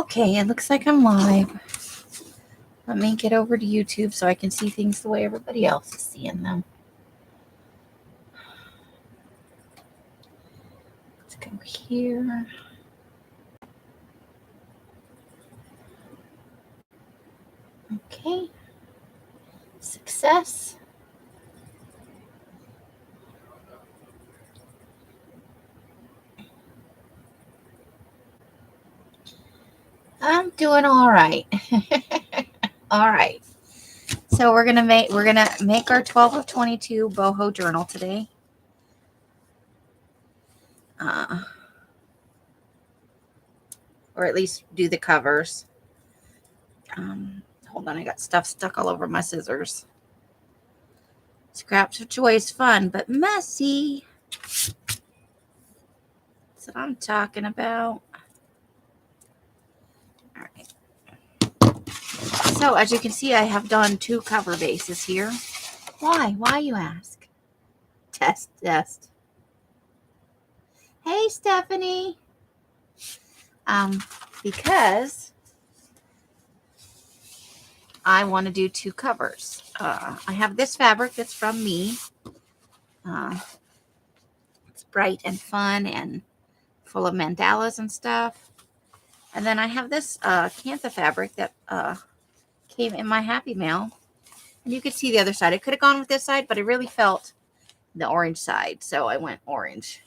Okay, it looks like I'm live. Let me get over to YouTube so I can see things the way everybody else is seeing them. Let's go here. Okay. Success. I'm doing all right. All right. So we're gonna make our 12 of 22 boho journal today. Or at least do the covers. Hold on, I got stuff stuck all over my scissors. Scraps of joy is fun, but messy. That's what I'm talking about. All right. So as you can see, I have done 2 cover bases here. Why? Why, you ask? Test. Hey, Stephanie. Because I want to do 2 covers. I have this fabric that's from me. It's bright and fun and full of mandalas and stuff. And then I have this Cantha fabric that came in my Happy Mail. And you could see the other side. I could have gone with this side, but I really felt the orange side, so I went orange.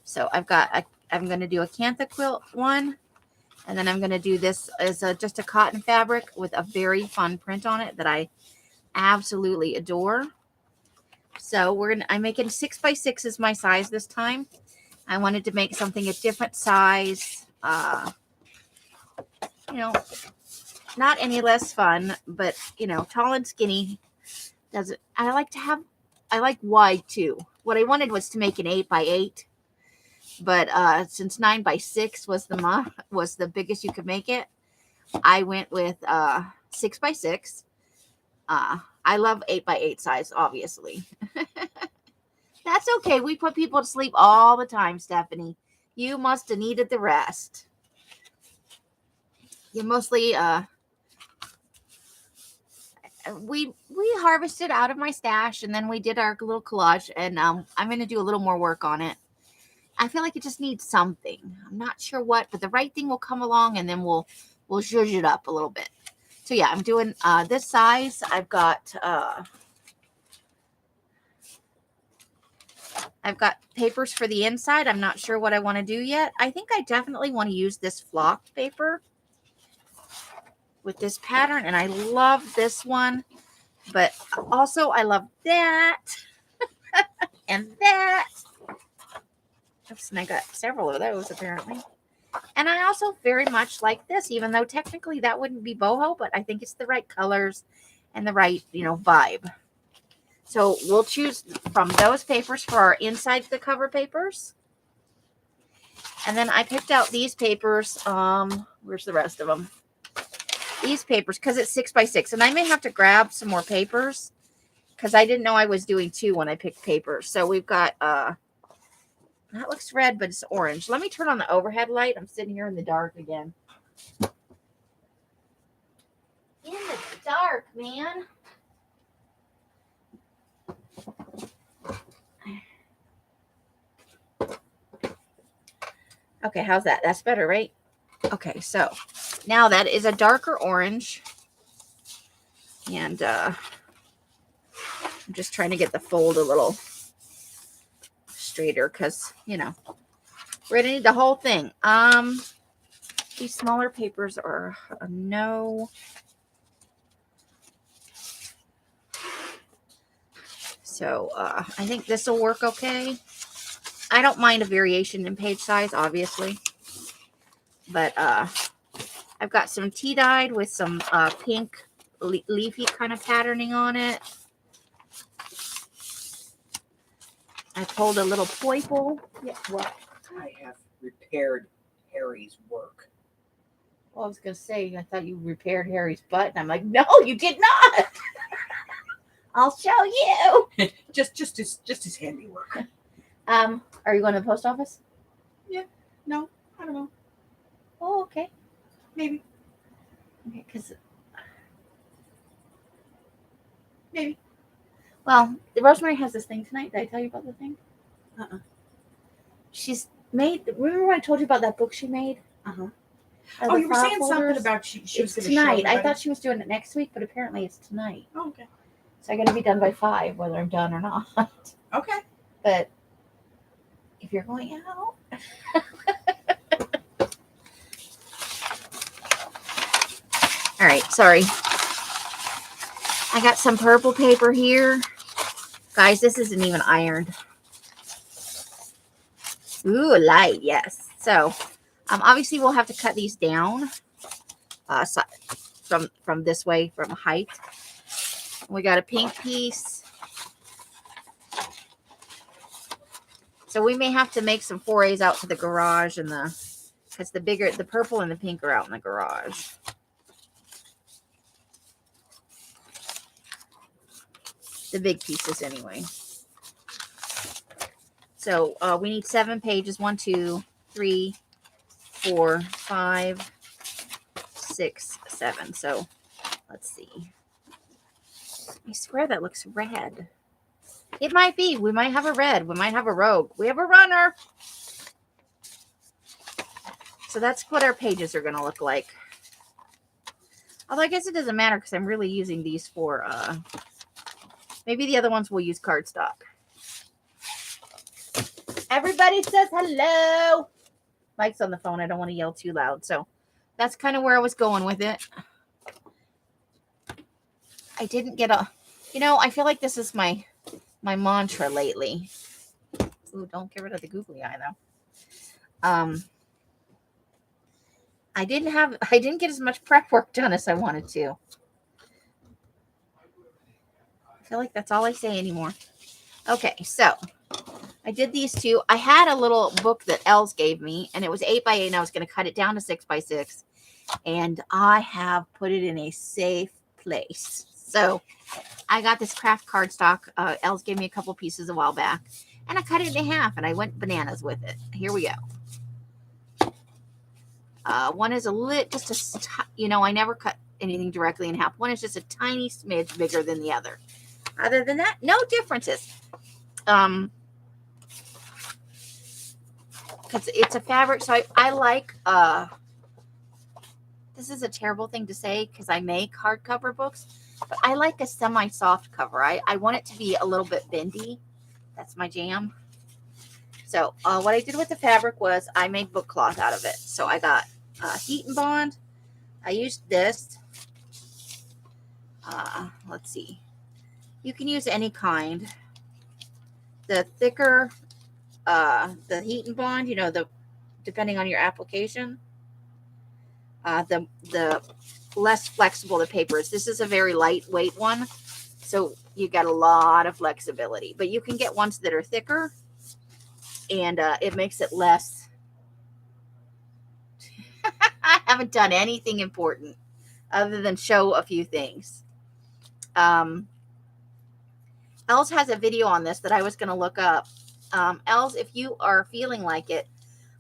So I'm going to do a Cantha quilt one. And then I'm going to do this as just a cotton fabric with a very fun print on it that I absolutely adore. So I'm making 6x6 is my size this time. I wanted to make something a different size. Not any less fun, but tall and skinny doesn't. I like wide too. What I wanted was to make an 8x8. But since 9x6 was the biggest you could make it, I went with 6x6. I love 8x8 size, obviously. That's okay. We put people to sleep all the time, Stephanie. You must have needed the rest. You mostly we harvested out of my stash, and then we did our little collage, and I'm going to do a little more work on it. I feel like it just needs something. I'm not sure what, but the right thing will come along, and then we'll zhuzh it up a little bit. So yeah, I'm doing this size. I've got papers for the inside. I'm not sure what I want to do yet. I think I definitely want to use this flock paper with this pattern, and I love this one, but also I love that and that. Oops, and I got several of those apparently. And I also very much like this, even though technically that wouldn't be boho, but I think it's the right colors and the right, vibe. So we'll choose from those papers for our inside the cover papers. And then I picked out these papers. Where's the rest of them? These papers, because it's 6x6. And I may have to grab some more papers because I didn't know I was doing 2 when I picked papers. So we've got that looks red, but it's orange. Let me turn on the overhead light. I'm sitting here in the dark again. In the dark, man. Okay, how's that? That's better, right? Okay, so now that is a darker orange. And I'm just trying to get the fold a little straighter because, we're going to need the whole thing. These smaller papers are a no. So I think this will work okay. I don't mind a variation in page size, obviously. But I've got some tea-dyed with some pink leafy kind of patterning on it. I pulled a little poiple. Yeah, well, I have repaired Harry's work. Well, I was going to say, I thought you repaired Harry's butt. And I'm like, no, you did not. I'll show you. just his handiwork. Are you going to the post office? Yeah. No, I don't know. Oh, okay. Maybe. Okay, because Maybe. well, Rosemary has this thing tonight. Did I tell you about the thing? Uh-uh. She's made. Remember when I told you about that book she made? Uh-huh. Oh, Oh, you were saying something about she was it's going to show tonight. I everybody? thought she was doing it next week, but apparently it's tonight. Oh, okay. So I got to be done by 5, whether I'm done or not. Okay. But if you're going out, all right. Sorry, I got some purple paper here, guys. This isn't even ironed. Ooh, light, yes. So, obviously we'll have to cut these down, so, from this way, from height. We got a pink piece. So we may have to make some forays out to the garage and because the purple and the pink are out in the garage. The big pieces anyway. So we need 7 pages. 1, 2, 3, 4, 5, 6, 7. So let's see. I swear that looks red. It might be. We might have a red. We might have a rogue. We have a runner. So that's what our pages are going to look like. Although I guess it doesn't matter because I'm really using these for, maybe the other ones will use cardstock. Everybody says hello. Mike's on the phone. I don't want to yell too loud. So that's kind of where I was going with it. I didn't get I feel like this is my mantra lately. Ooh, don't get rid of the googly eye though. I didn't get as much prep work done as I wanted to. I feel like that's all I say anymore. Okay, so I did these 2. I had a little book that Els gave me, and it was 8 by 8, and I was going to cut it down to 6 by 6, and I have put it in a safe place. So I got this craft cardstock. Els gave me a couple pieces a while back, and I cut it in half, and I went bananas with it. Here we go. One is I never cut anything directly in half. One is just a tiny smidge bigger than the other. Other than that, no differences. Because it's a fabric, so I like, this is a terrible thing to say because I make hardcover books, but I like a semi-soft cover. I want it to be a little bit bendy. That's my jam. So what I did with the fabric was I made book cloth out of it. So I got heat and bond. I used this. Let's see. You can use any kind. The thicker, the heat and bond, depending on your application, the less flexible the paper is. This is a very lightweight one, so you got a lot of flexibility. But you can get ones that are thicker, and it makes it less. I haven't done anything important other than show a few things. Els has a video on this that I was going to look up. Els, if you are feeling like it,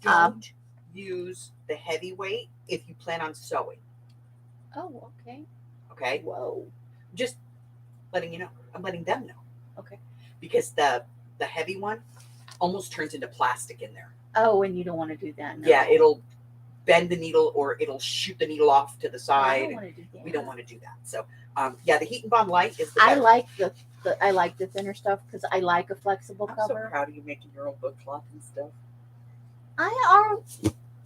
Don't use the heavyweight if you plan on sewing. Oh, okay. Okay? Whoa. Just letting you know. I'm letting them know. Okay. Because the heavy one almost turns into plastic in there. Oh, and you don't want to do that. No. Yeah, it'll bend the needle or it'll shoot the needle off to the side. I don't want to do that. We don't want to do that. So, the heat and bond light is the I better. like the thinner stuff because I like a flexible I'm cover. so proud of you making your own book cloth and stuff.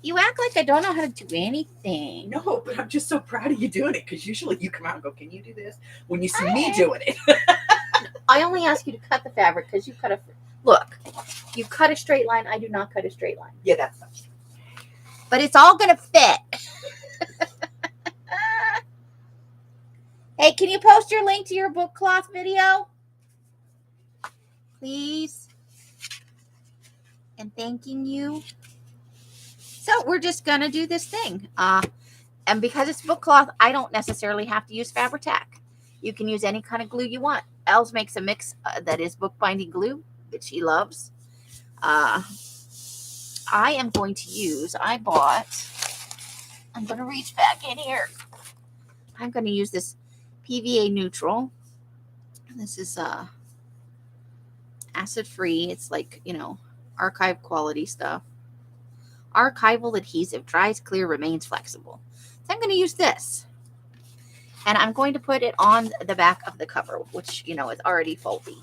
You act like I don't know how to do anything. No, but I'm just so proud of you doing it because usually you come out and go, "Can you do this?" When you see me doing it. I only ask you to cut the fabric because you cut you cut a straight line. I do not cut a straight line. Yeah, that's not true. But it's all gonna fit. Hey, can you post your link to your book cloth video? Please. And thanking you. So we're just going to do this thing. And because it's book cloth, I don't necessarily have to use Fabri-Tac. You can use any kind of glue you want. Els makes a mix that is bookbinding glue that she loves. I am going to use, I bought I'm going to reach back in here. I'm going to use this PVA neutral. This is acid free. It's like, archive quality stuff. Archival adhesive, dries clear, remains flexible. So I'm going to use this. And I'm going to put it on the back of the cover, which, is already faulty.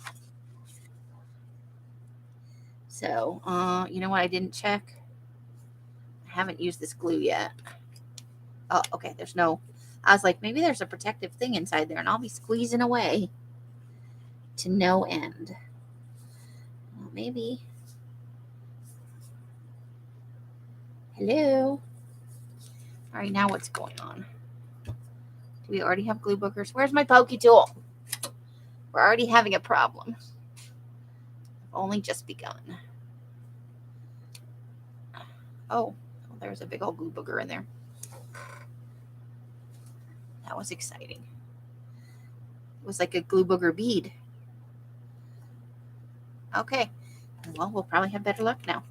So, you know what I didn't check? I haven't used this glue yet. Oh, okay, I was like, maybe there's a protective thing inside there, and I'll be squeezing away to no end. Well, maybe. Hello? All right, now what's going on? Do we already have glue bookers? Where's my pokey tool? We're already having a problem. I've only just begun. Oh, there's a big old glue booger in there. That was exciting. It was like a glue booger bead. Okay. Well, we'll probably have better luck now.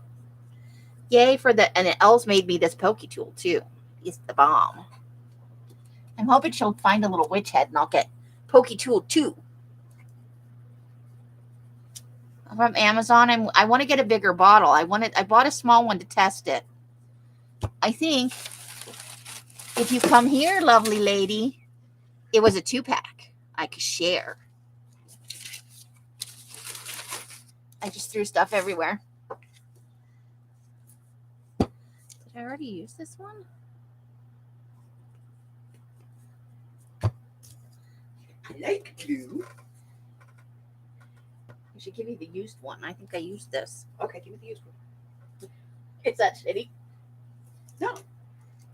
Yay for and Els made me this pokey tool too. It's the bomb. I'm hoping she'll find a little witch head and I'll get pokey tool 2. From Amazon. I want to get a bigger bottle. I bought a small one to test it. I think if you come here, lovely lady, it was a 2-pack. I could share. I just threw stuff everywhere. Did I already use this one? I like glue. I should give you the used one. I think I used this. Okay, give me the used one. It's that shitty. No.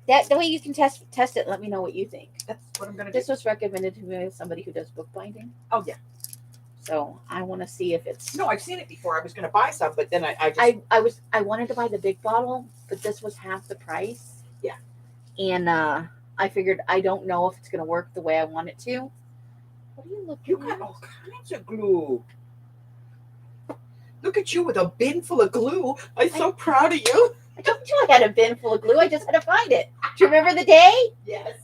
The way you can test it, let me know what you think. That's what I'm going to do. This was recommended to me by somebody who does bookbinding. Oh, yeah. So I want to see if it's... No, I've seen it before. I was going to buy some, but then I wanted to buy the big bottle, but this was half the price. Yeah. And I figured I don't know if it's going to work the way I want it to. What are you looking You got all kinds of glue. Look at you with a bin full of glue. I'm so proud of you. I told you I had a bin full of glue. I just had to find it. Do you remember the day? Yes.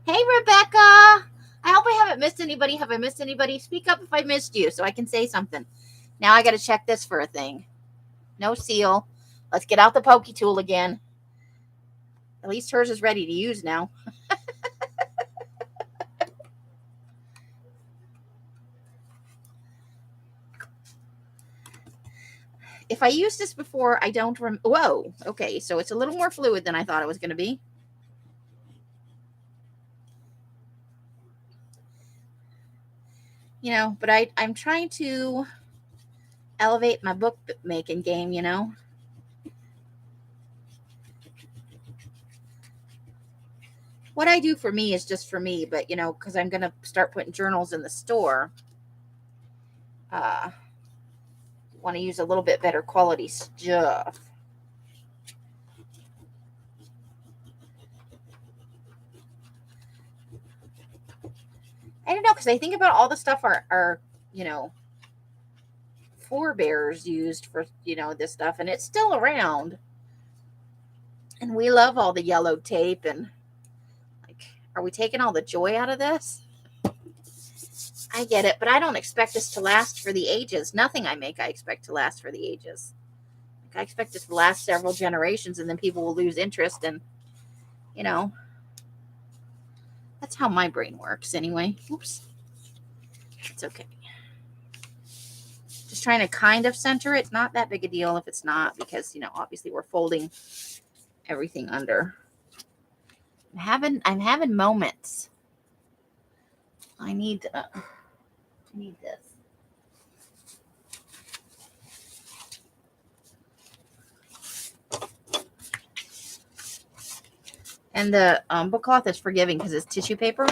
Hey, Rebecca. I hope I haven't missed anybody. Have I missed anybody? Speak up if I missed you so I can say something. Now I got to check this for a thing. No seal. Let's get out the pokey tool again. At least hers is ready to use now. If I used this before, I don't whoa. Okay, so it's a little more fluid than I thought it was going to be. But I'm trying to elevate my book making game, What I do for me is just for me, but, because I'm going to start putting journals in the store, want to use a little bit better quality stuff. I don't know, because I think about all the stuff our forebears used for, this stuff, and it's still around. And we love all the yellow tape, and are we taking all the joy out of this? I get it, but I don't expect this to last for the ages. Nothing I make I expect to last for the ages. I expect this to last several generations, and then people will lose interest, and, that's how my brain works anyway. Oops. It's okay. Just trying to kind of center it. Not that big a deal if it's not, because, obviously we're folding everything under. I'm having moments. I need this. And the book cloth is forgiving because it's tissue paper.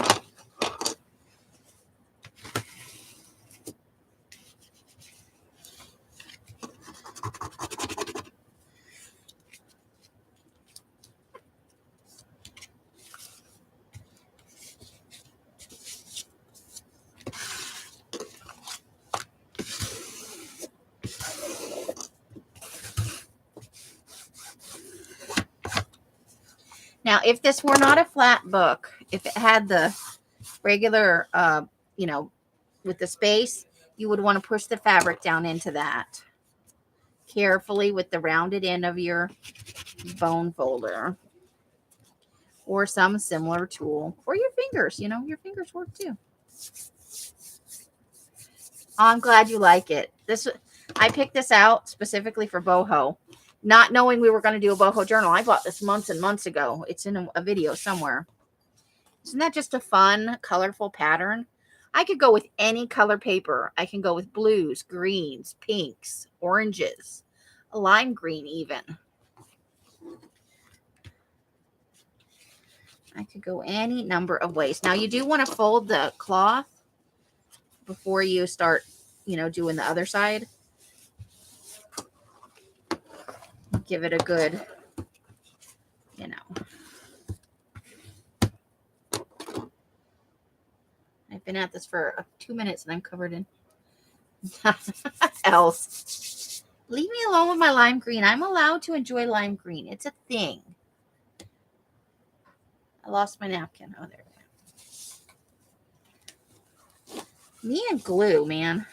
Now, if this were not a flat book, if it had the regular, with the space, you would want to push the fabric down into that carefully with the rounded end of your bone folder or some similar tool, or your fingers. Your fingers work too. Oh, I'm glad you like it. I picked this out specifically for Boho, not knowing we were going to do a Boho journal. I bought this months and months ago. It's in a video somewhere. Isn't that just a fun, colorful pattern? I could go with any color paper. I can go with blues, greens, pinks, oranges, a lime green even. I could go any number of ways. Now, you do want to fold the cloth before you start, doing the other side. Give it a good, I've been at this for 2 minutes and I'm covered in else. Leave me alone with my lime green. I'm allowed to enjoy lime green. It's a thing. I lost my napkin. Oh, there we go. Me and glue, man.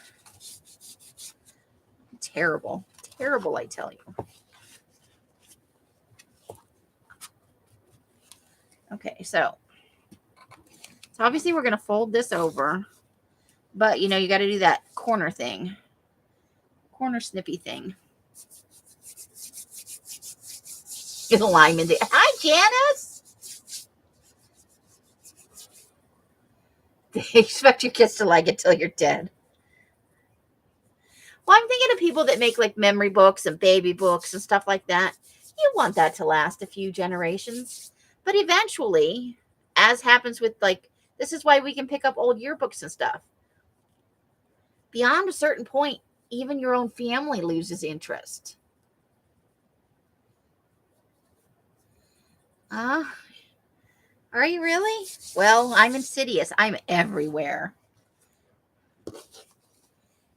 Terrible. Terrible, I tell you. Okay, so obviously we're going to fold this over, but you got to do that corner thing, corner snippy thing. Get a lime in there. Hi, Janice. They expect your kids to like it till you're dead. Well, I'm thinking of people that make like memory books and baby books and stuff like that. You want that to last a few generations, but eventually, as happens with this is why we can pick up old yearbooks and stuff. Beyond a certain point, even your own family loses interest. Are you really? Well, I'm insidious. I'm everywhere.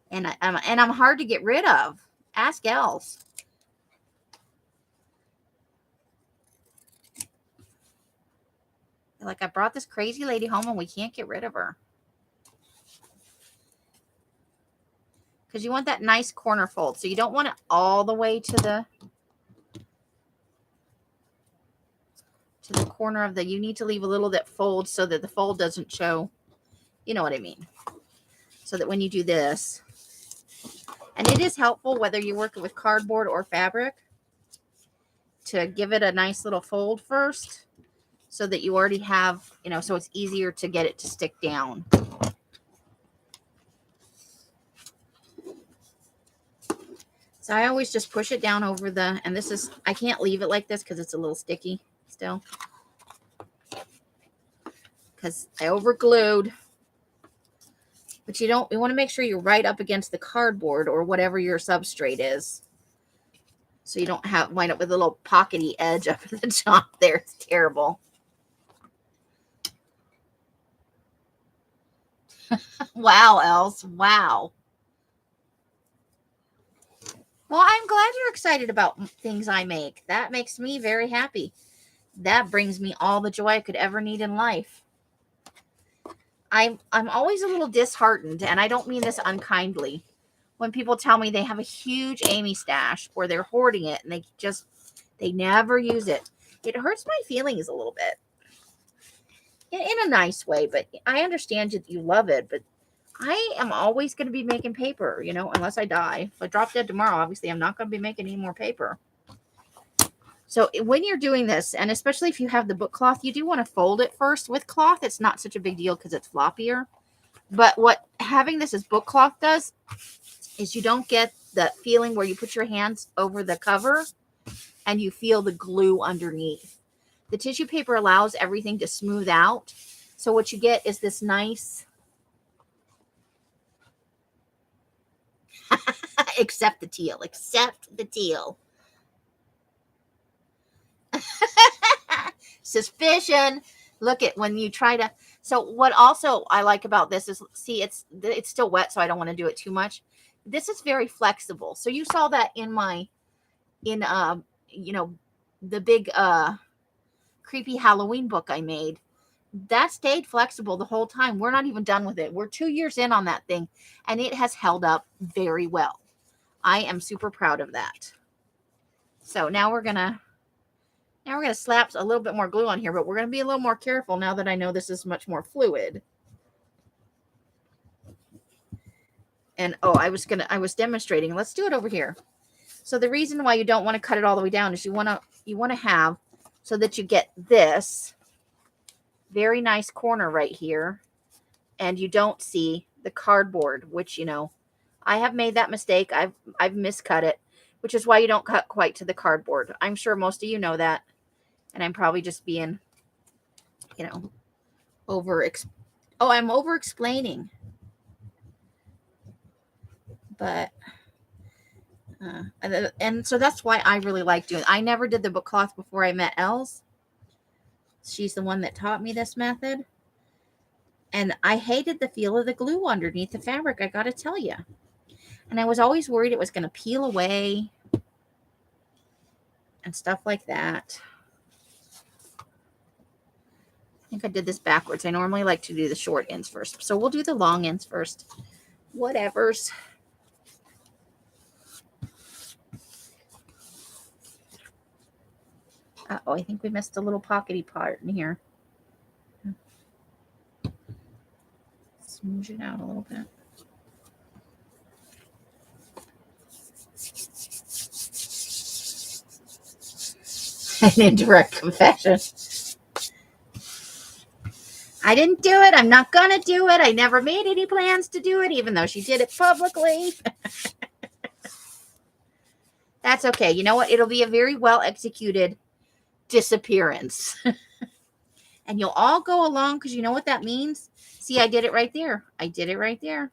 And I'm hard to get rid of. Ask Els. Like, I brought this crazy lady home and we can't get rid of her. Because you want that nice corner fold. So you don't want it all the way to the corner of you need to leave a little that folds so that the fold doesn't show. You know what I mean? So that when you do this, and it is helpful whether you're working with cardboard or fabric to give it a nice little fold first so that you already have, so it's easier to get it to stick down. So I always just push it down over and this is, I can't leave it like this because it's a little sticky still. Because I overglued. But you want to make sure you're right up against the cardboard or whatever your substrate is. So you don't wind up with a little pockety edge up at the top there. It's terrible. Wow, Els. Wow. Well, I'm glad you're excited about things I make. That makes me very happy. That brings me all the joy I could ever need in life. I'm always a little disheartened, and I don't mean this unkindly, when people tell me they have a huge Amy stash or they're hoarding it and they never use it. It hurts my feelings a little bit. In a nice way, but I understand that you love it, but I am always going to be making paper, unless I die. If I drop dead tomorrow, obviously I'm not going to be making any more paper. So when you're doing this, and especially if you have the book cloth, you do want to fold it first. With cloth, it's not such a big deal because it's floppier. But what having this as book cloth does is you don't get the feeling where you put your hands over the cover and you feel the glue underneath. The tissue paper allows everything to smooth out. So what you get is this nice, except the teal. Suspicion. Look at when you try to. So what also I like about this is, see, it's still wet, so I don't want to do it too much. This is very flexible. So you saw that in the big creepy Halloween book I made. That stayed flexible the whole time. We're not even done with it. We're 2 years in on that thing, and it has held up very well. I am super proud of that. So now we're gonna slap a little bit more glue on here, but we're gonna be a little more careful now that I know this is much more fluid. And I was demonstrating. Let's do it over here. So the reason why you don't want to cut it all the way down is you want to have so that you get this very nice corner right here, and you don't see the cardboard, which, I have made that mistake. I've miscut it, which is why you don't cut quite to the cardboard. I'm sure most of you know that, and I'm probably just being, I'm over explaining. But and so that's why I really like doing it. I never did the book cloth before I met Els. She's the one that taught me this method. And I hated the feel of the glue underneath the fabric, I got to tell you. And I was always worried it was going to peel away and stuff like that. I think I did this backwards. I normally like to do the short ends first. So we'll do the long ends first. Whatevers. Uh-oh, I think we missed a little pockety part in here. Smoosh it out a little bit. An indirect confession. I didn't do it. I'm not going to do it. I never made any plans to do it, even though she did it publicly. That's okay. You know what? It'll be a very well executed disappearance. And you'll all go along because you know what that means? See, I did it right there. I did it right there.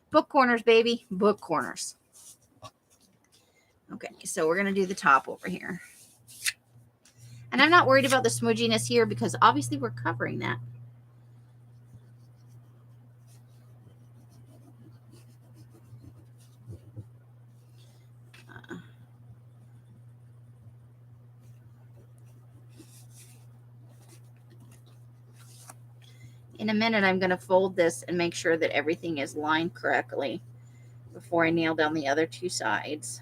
Book corners, baby. Book corners. Okay, so we're going to do the top over here. And I'm not worried about the smudginess here because obviously we're covering that. In a minute, I'm going to fold this and make sure that everything is lined correctly before I nail down the other two sides.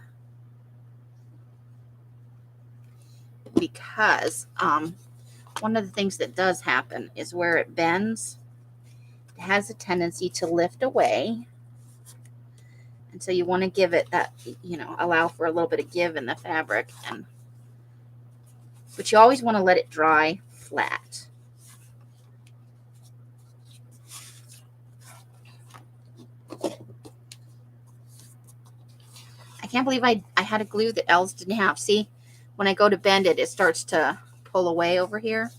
Because one of the things that does happen is where it bends, it has a tendency to lift away. And so you want to give it that, allow for a little bit of give in the fabric. But you always want to let it dry flat. I can't believe I had a glue that Els didn't have. See, when I go to bend it, it starts to pull away over here.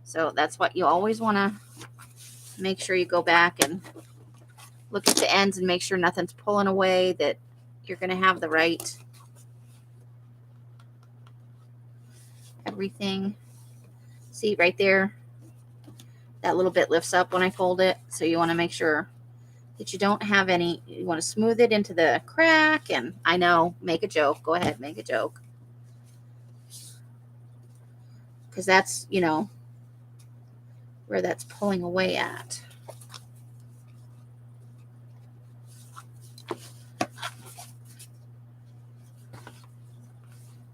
So that's what you always want to make sure you go back and look at the ends and make sure nothing's pulling away, that you're going to have the right everything. See right there, that little bit lifts up when I fold it. So you want to make sure that you don't have any, you want to smooth it into the crack. And I know, make a joke. Go ahead, make a joke. Because that's, where that's pulling away at.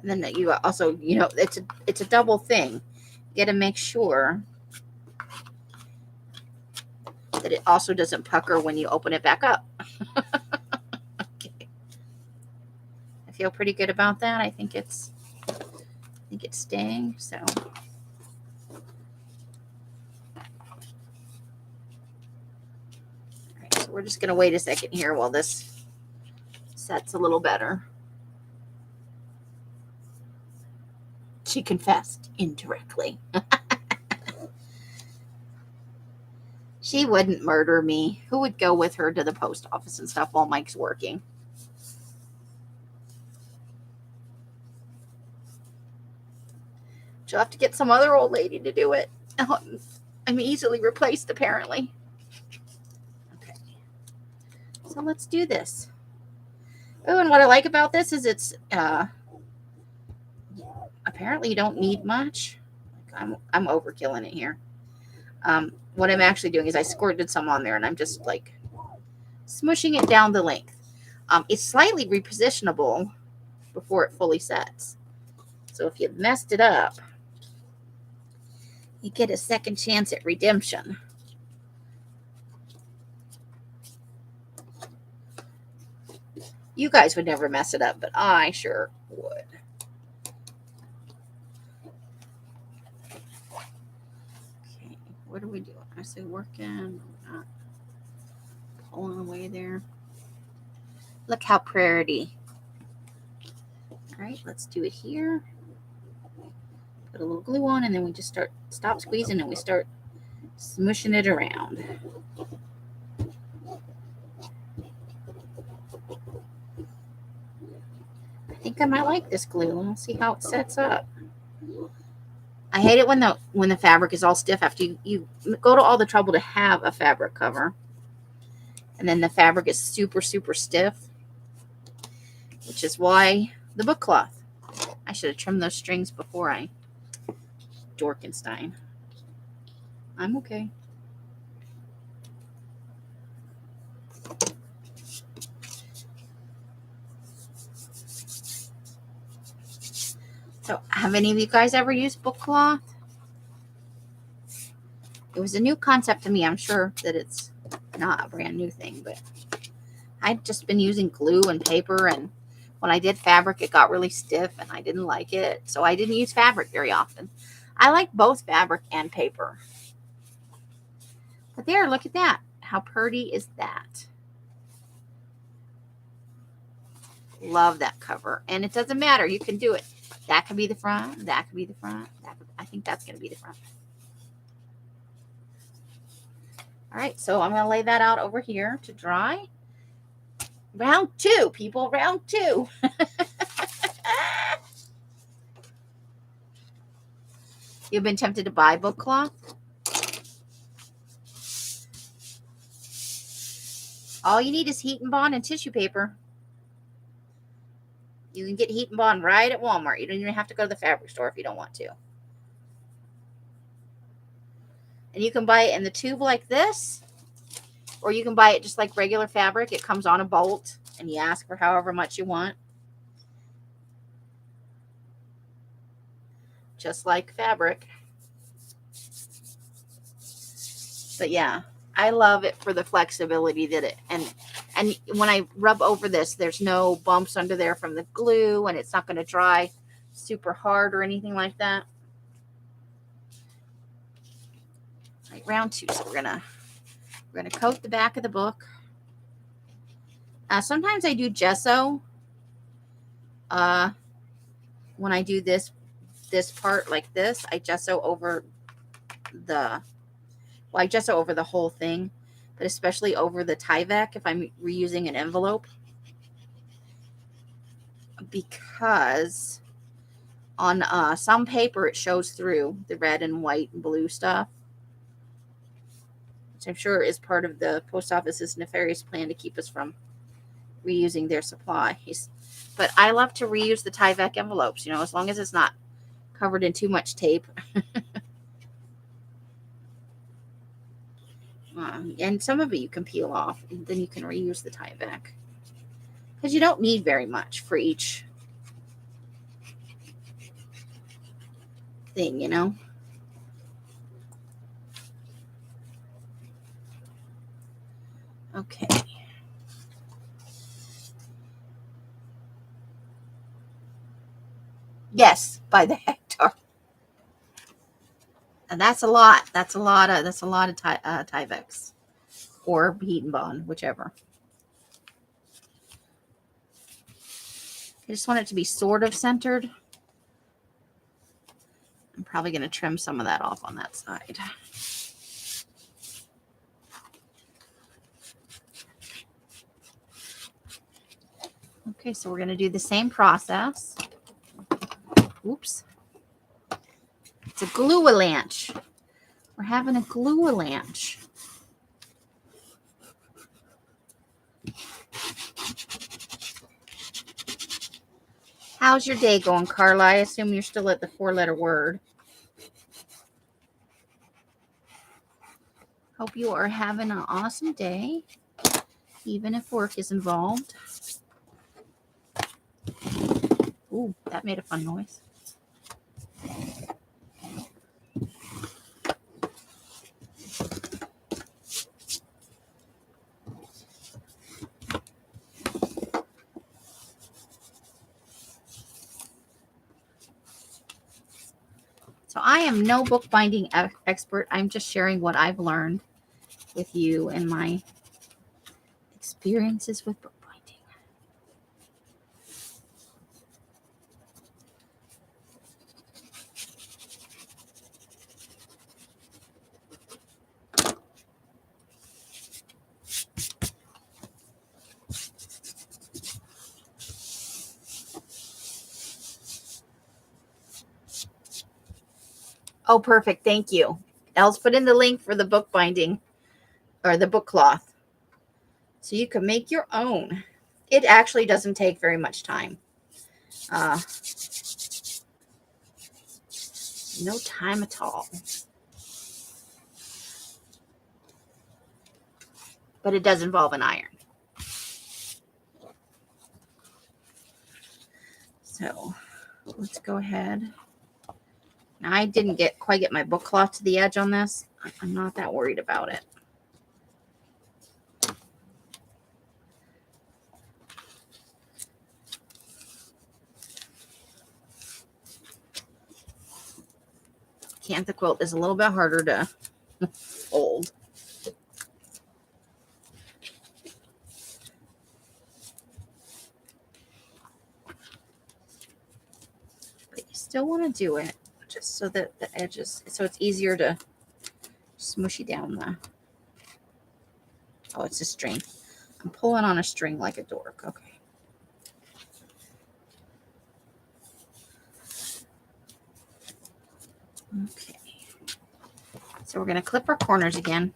And then you also, it's a double thing. You got to make sure that it also doesn't pucker when you open it back up. Okay. I feel pretty good about that. I think it's staying. So all right, so we're just gonna wait a second here while this sets a little better. She confessed indirectly. She wouldn't murder me. Who would go with her to the post office and stuff while Mike's working? She'll have to get some other old lady to do it. I'm easily replaced, apparently. Okay. So let's do this. Oh, and what I like about this is it's apparently you don't need much. I'm overkilling it here. What I'm actually doing is I squirted some on there and I'm just like smushing it down the length. It's slightly repositionable before it fully sets. So if you messed it up, you get a second chance at redemption. You guys would never mess it up, but I sure would. Okay, what are we doing? I say working, not pulling away there. Look how pretty. All right, let's do it here. Put a little glue on, and then we just stop squeezing, and we start smushing it around. I think I might like this glue. Let's see how it sets up. I hate it when the fabric is all stiff after you go to all the trouble to have a fabric cover, and then the fabric is super, super stiff, which is why the book cloth. I should have trimmed those strings before I Dorkenstein. I'm okay. So, have any of you guys ever used book cloth? It was a new concept to me. I'm sure that it's not a brand new thing, but I'd just been using glue and paper, and when I did fabric, it got really stiff, and I didn't like it, so I didn't use fabric very often. I like both fabric and paper. But there, look at that. How pretty is that? Love that cover. And it doesn't matter. You can do it. That could be the front. That could be the front. I think that's going to be the front. All right, so I'm going to lay that out over here to dry. Round 2, people. Round 2. You've been tempted to buy book cloth? All you need is heat and bond and tissue paper. You can get heat and bond right at Walmart. You don't even have to go to the fabric store if you don't want to. And you can buy it in the tube like this, or you can buy it just like regular fabric. It comes on a bolt, and you ask for however much you want. Just like fabric. But yeah, I love it for the flexibility that it, and when I rub over this, there's no bumps under there from the glue, and it's not going to dry super hard or anything like that. All right, round 2. So we're gonna coat the back of the book. Sometimes I do gesso. When I do this part like this, I gesso over I gesso over the whole thing, but especially over the Tyvek if I'm reusing an envelope, because on some paper it shows through the red and white and blue stuff, which I'm sure is part of the post office's nefarious plan to keep us from reusing their supplies. But I love to reuse the Tyvek envelopes, as long as it's not covered in too much tape. And some of it you can peel off, and then you can reuse the Tyvek, because you don't need very much for each thing, Okay. Yes, by the hectare. And that's a lot. That's a lot of Tyveks, or heat and bond, whichever. I just want it to be sort of centered. I'm probably going to trim some of that off on that side. Okay, so we're going to do the same process. Oops. It's a glue-a-lanche. We're having a glue-a-lanche. How's your day going, Carla? I assume you're still at the 4-letter word. Hope you are having an awesome day, even if work is involved. Ooh, that made a fun noise. So I am no bookbinding expert. I'm just sharing what I've learned with you and my experiences with bookbinding. Oh, perfect. Thank you. Els put in the link for the bookbinding or the book cloth. So you can make your own. It actually doesn't take very much time. No time at all. But it does involve an iron. So let's go ahead. Now I didn't quite get my book cloth to the edge on this. I'm not that worried about it. Cantha quilt is a little bit harder to fold. But you still want to do it just so that the edges, so it's easier to smushy down the, oh, it's a string. I'm pulling on a string like a dork. Okay. Okay. So we're going to clip our corners again.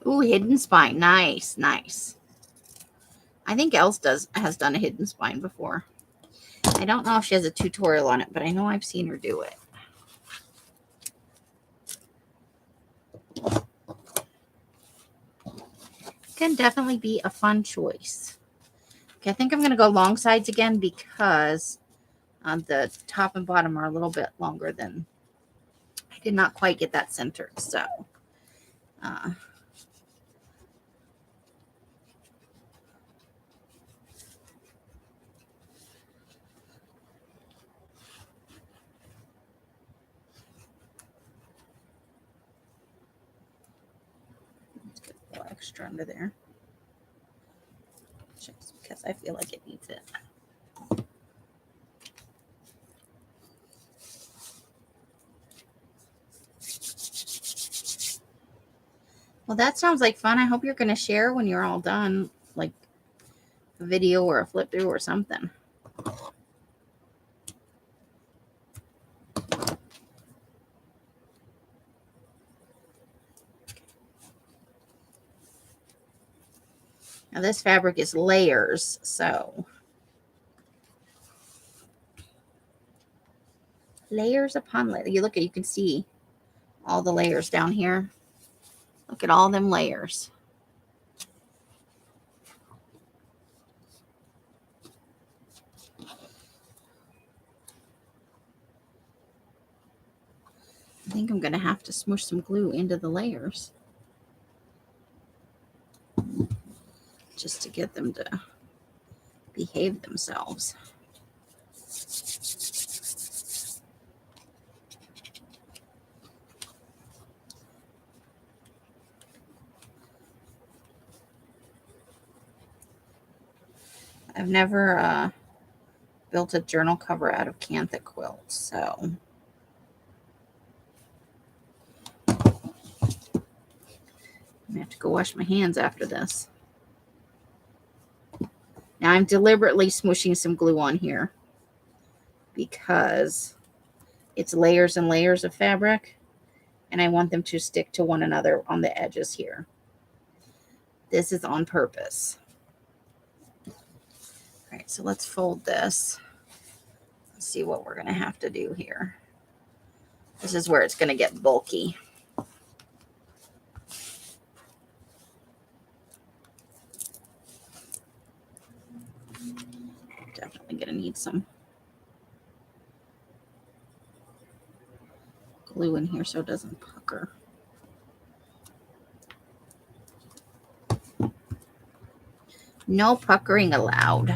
Ooh, hidden spine. Nice, nice. I think Els has done a hidden spine before. I don't know if she has a tutorial on it, but I know I've seen her do it. Can definitely be a fun choice. Okay, I think I'm going to go long sides again because the top and bottom are a little bit longer than, I did not quite get that centered. So, let's get a little extra under there. Just because I feel like it needs it. Well, that sounds like fun. I hope you're going to share when you're all done, like a video or a flip through or something. Now this fabric is layers, so layers upon layers. You look at, you can see all the layers down here. Look at all them layers. I think I'm going to have to smush some glue into the layers just to get them to behave themselves. I've never built a journal cover out of Cantha quilt, so I'm gonna have to go wash my hands after this. Now I'm deliberately smushing some glue on here because It's layers and layers of fabric, and I want them to stick to one another on the edges here. This is on purpose. All right, so let's fold this. Let's see what we're going to have to do here. This is where it's going to get bulky. Definitely going to need some glue in here so it doesn't pucker. No puckering allowed.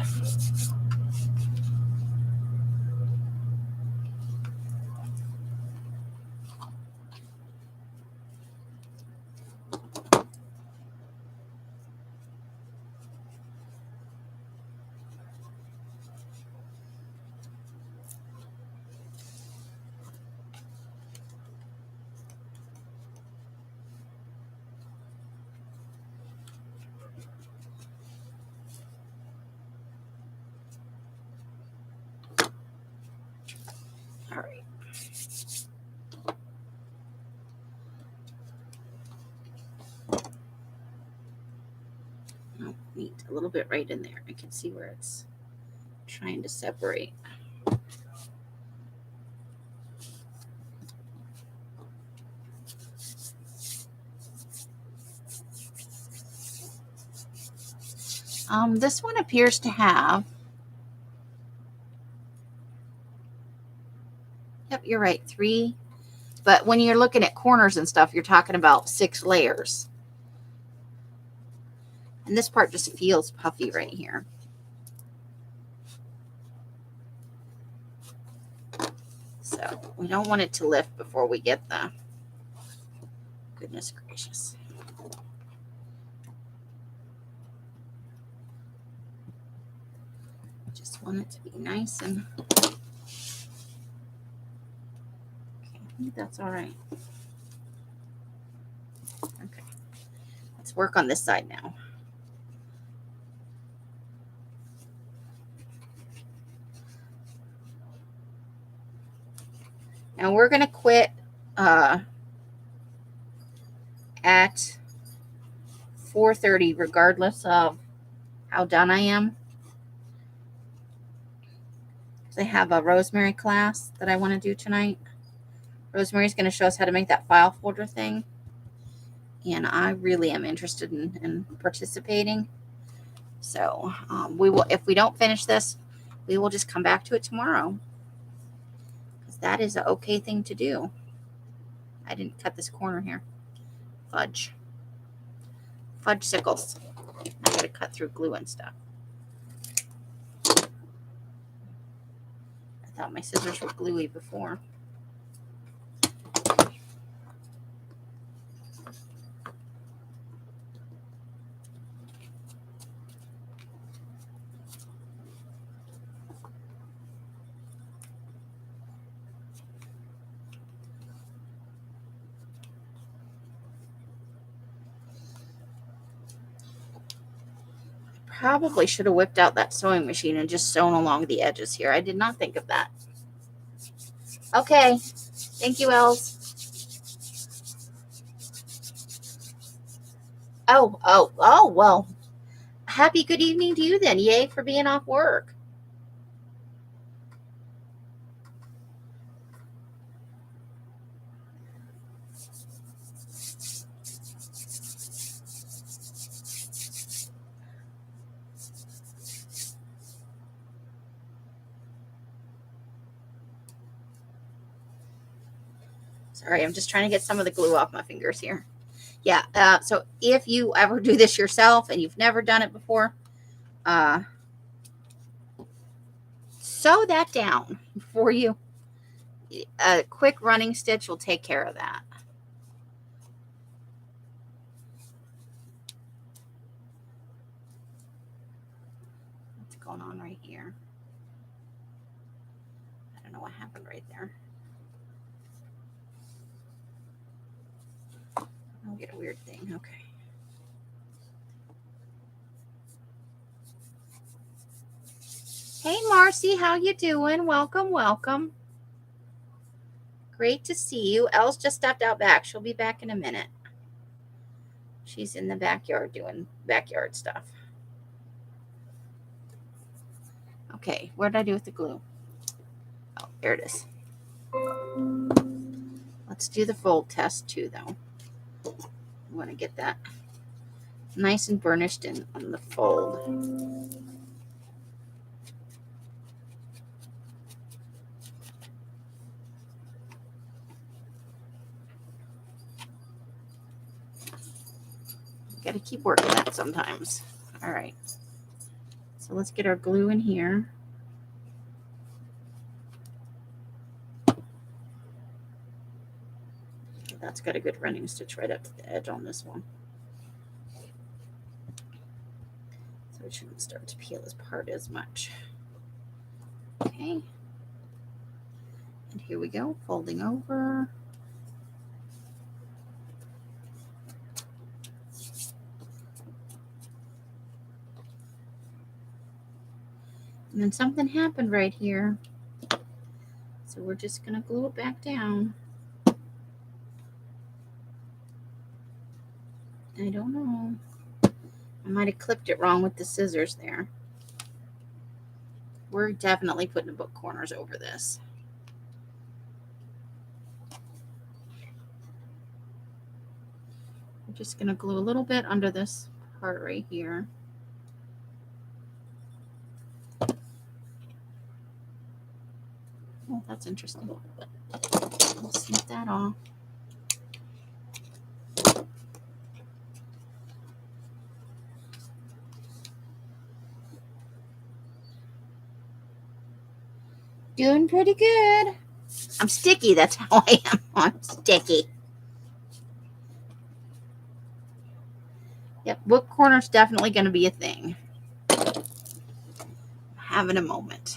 All right. Oh, neat. A little bit right in there. I can see where it's trying to separate. This one appears to have, yep, you're right, 3. But when you're looking at corners and stuff, you're talking about 6 layers. And this part just feels puffy right here. So we don't want it to lift before we get the, goodness gracious. Just want it to be nice and, okay, I think that's all right. Okay, let's work on this side now. Now we're going to quit at 4:30 regardless of how done I am. I have a Rosemary class that I want to do tonight. Rosemary's going to show us how to make that file folder thing. And I really am interested in participating. So we will, if we don't finish this, we will just come back to it tomorrow. Because that is an okay thing to do. I didn't cut this corner here. Fudge. Fudge sickles. I got to cut through glue and stuff. I thought my scissors were gluey before. Probably should have whipped out that sewing machine and just sewn along the edges here. I did not think of that. Okay. Thank you, Els. Oh, well. Happy good evening to you then. Yay for being off work. Sorry, I'm just trying to get some of the glue off my fingers here. Yeah, so if you ever do this yourself and you've never done it before, sew that down for you. A quick running stitch will take care of that. What's going on right here? I don't know what happened right there. I'll get a weird thing. Okay. Hey, Marcy, how you doing? Welcome, welcome. Great to see you. Elle's just stepped out back. She'll be back in a minute. She's in the backyard doing backyard stuff. Okay, what did I do with the glue? Oh, there it is. Let's do the fold test too, though. I want to get that nice and burnished in on the fold. Got to keep working that sometimes. All right. So let's get our glue in here. That's got a good running stitch right up to the edge on this one. So it shouldn't start to peel apart as much. Okay. And here we go, folding over. And then something happened right here. So we're just going to glue it back down. I don't know. I might have clipped it wrong with the scissors there. We're definitely putting the book corners over this. I'm just going to glue a little bit under this part right here. Oh, that's interesting. We'll snip that off. Doing pretty good. I'm sticky. That's how I am. I'm sticky. Yep, book corner's definitely going to be a thing. Having a moment.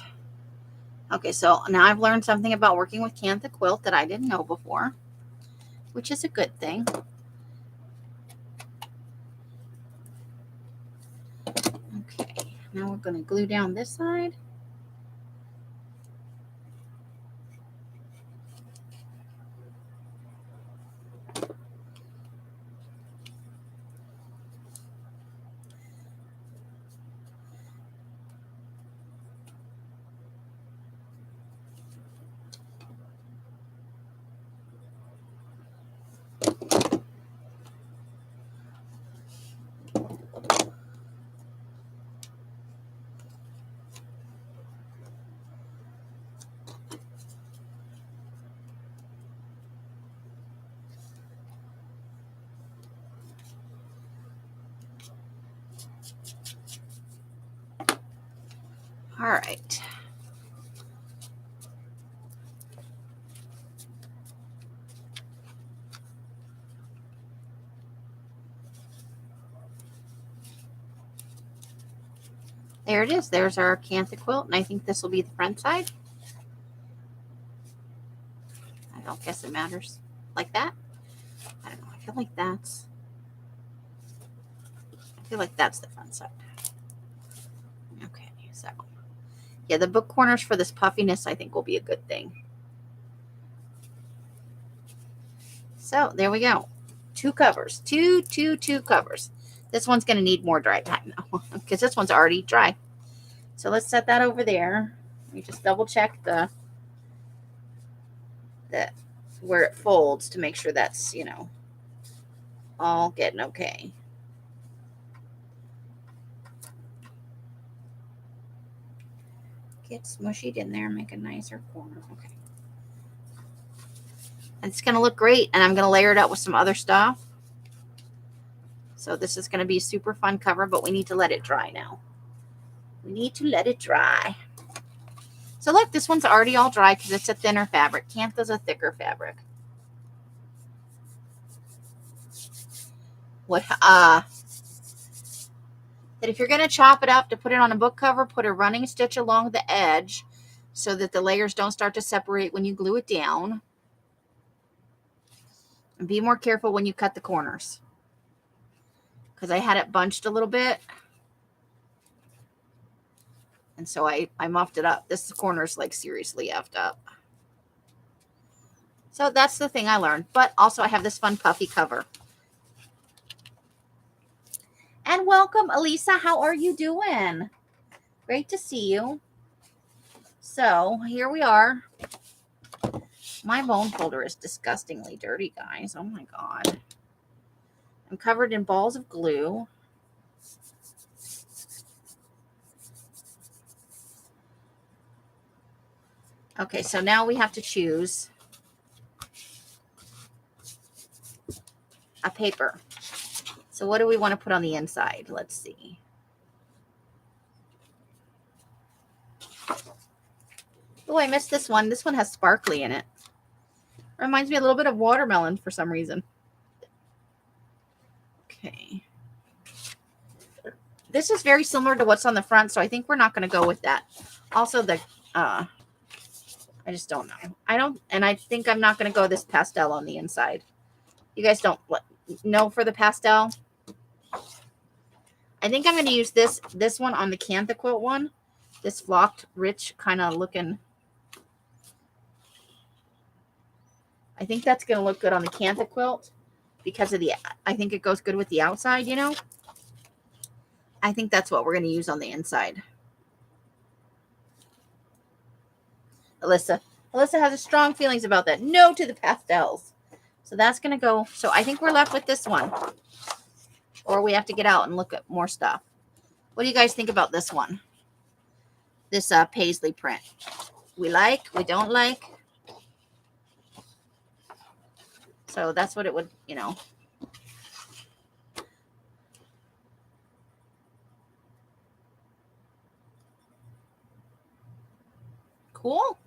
Okay, so now I've learned something about working with Cantha quilt that I didn't know before, which is a good thing. Okay, now we're going to glue down this side. All right. There it is. There's our Cantha quilt, and I think this will be the front side. I don't guess it matters. Like that? I don't know. I feel like that's the front side. Okay, so yeah, the book corners for this puffiness I think will be a good thing. So there we go. 2 covers. Two covers. This one's going to need more dry time though, because this one's already dry. So let's set that over there. Let me just double check the where it folds to make sure that's, you know, all getting okay. Get smushed in there, make a nicer corner. Okay. And it's going to look great, and I'm going to layer it out with some other stuff. So this is going to be a super fun cover, but we need to let it dry now. We need to let it dry. So look, this one's already all dry because it's a thinner fabric. Cantha's a thicker fabric. That if you're going to chop it up to put it on a book cover, put a running stitch along the edge so that the layers don't start to separate when you glue it down. And be more careful when you cut the corners, because I had it bunched a little bit. And so I muffed it up. This corner's like seriously effed up. So that's the thing I learned. But also I have this fun puffy cover. And welcome, Elisa. How are you doing? Great to see you. So here we are. My bone folder is disgustingly dirty, guys. Oh my God. I'm covered in balls of glue. Okay, so now we have to choose a paper. So what do we want to put on the inside? Let's see. Oh, I missed this one. This one has sparkly in it. Reminds me a little bit of watermelon for some reason. Okay. This is very similar to what's on the front, so I think we're not going to go with that. Also, I just don't know. I think I'm not going to go this pastel on the inside. You guys don't know for the pastel? I think I'm going to use this one on the Cantha quilt one. This flocked, rich kind of looking. I think that's going to look good on the Cantha quilt because of I think it goes good with the outside, you know? I think that's what we're going to use on the inside. Alyssa has strong feelings about that. No to the pastels. So that's going to go. So I think we're left with this one. Or we have to get out and look at more stuff. What do you guys think about this one? This paisley print. We like, we don't like. So that's what it would, you know. Cool.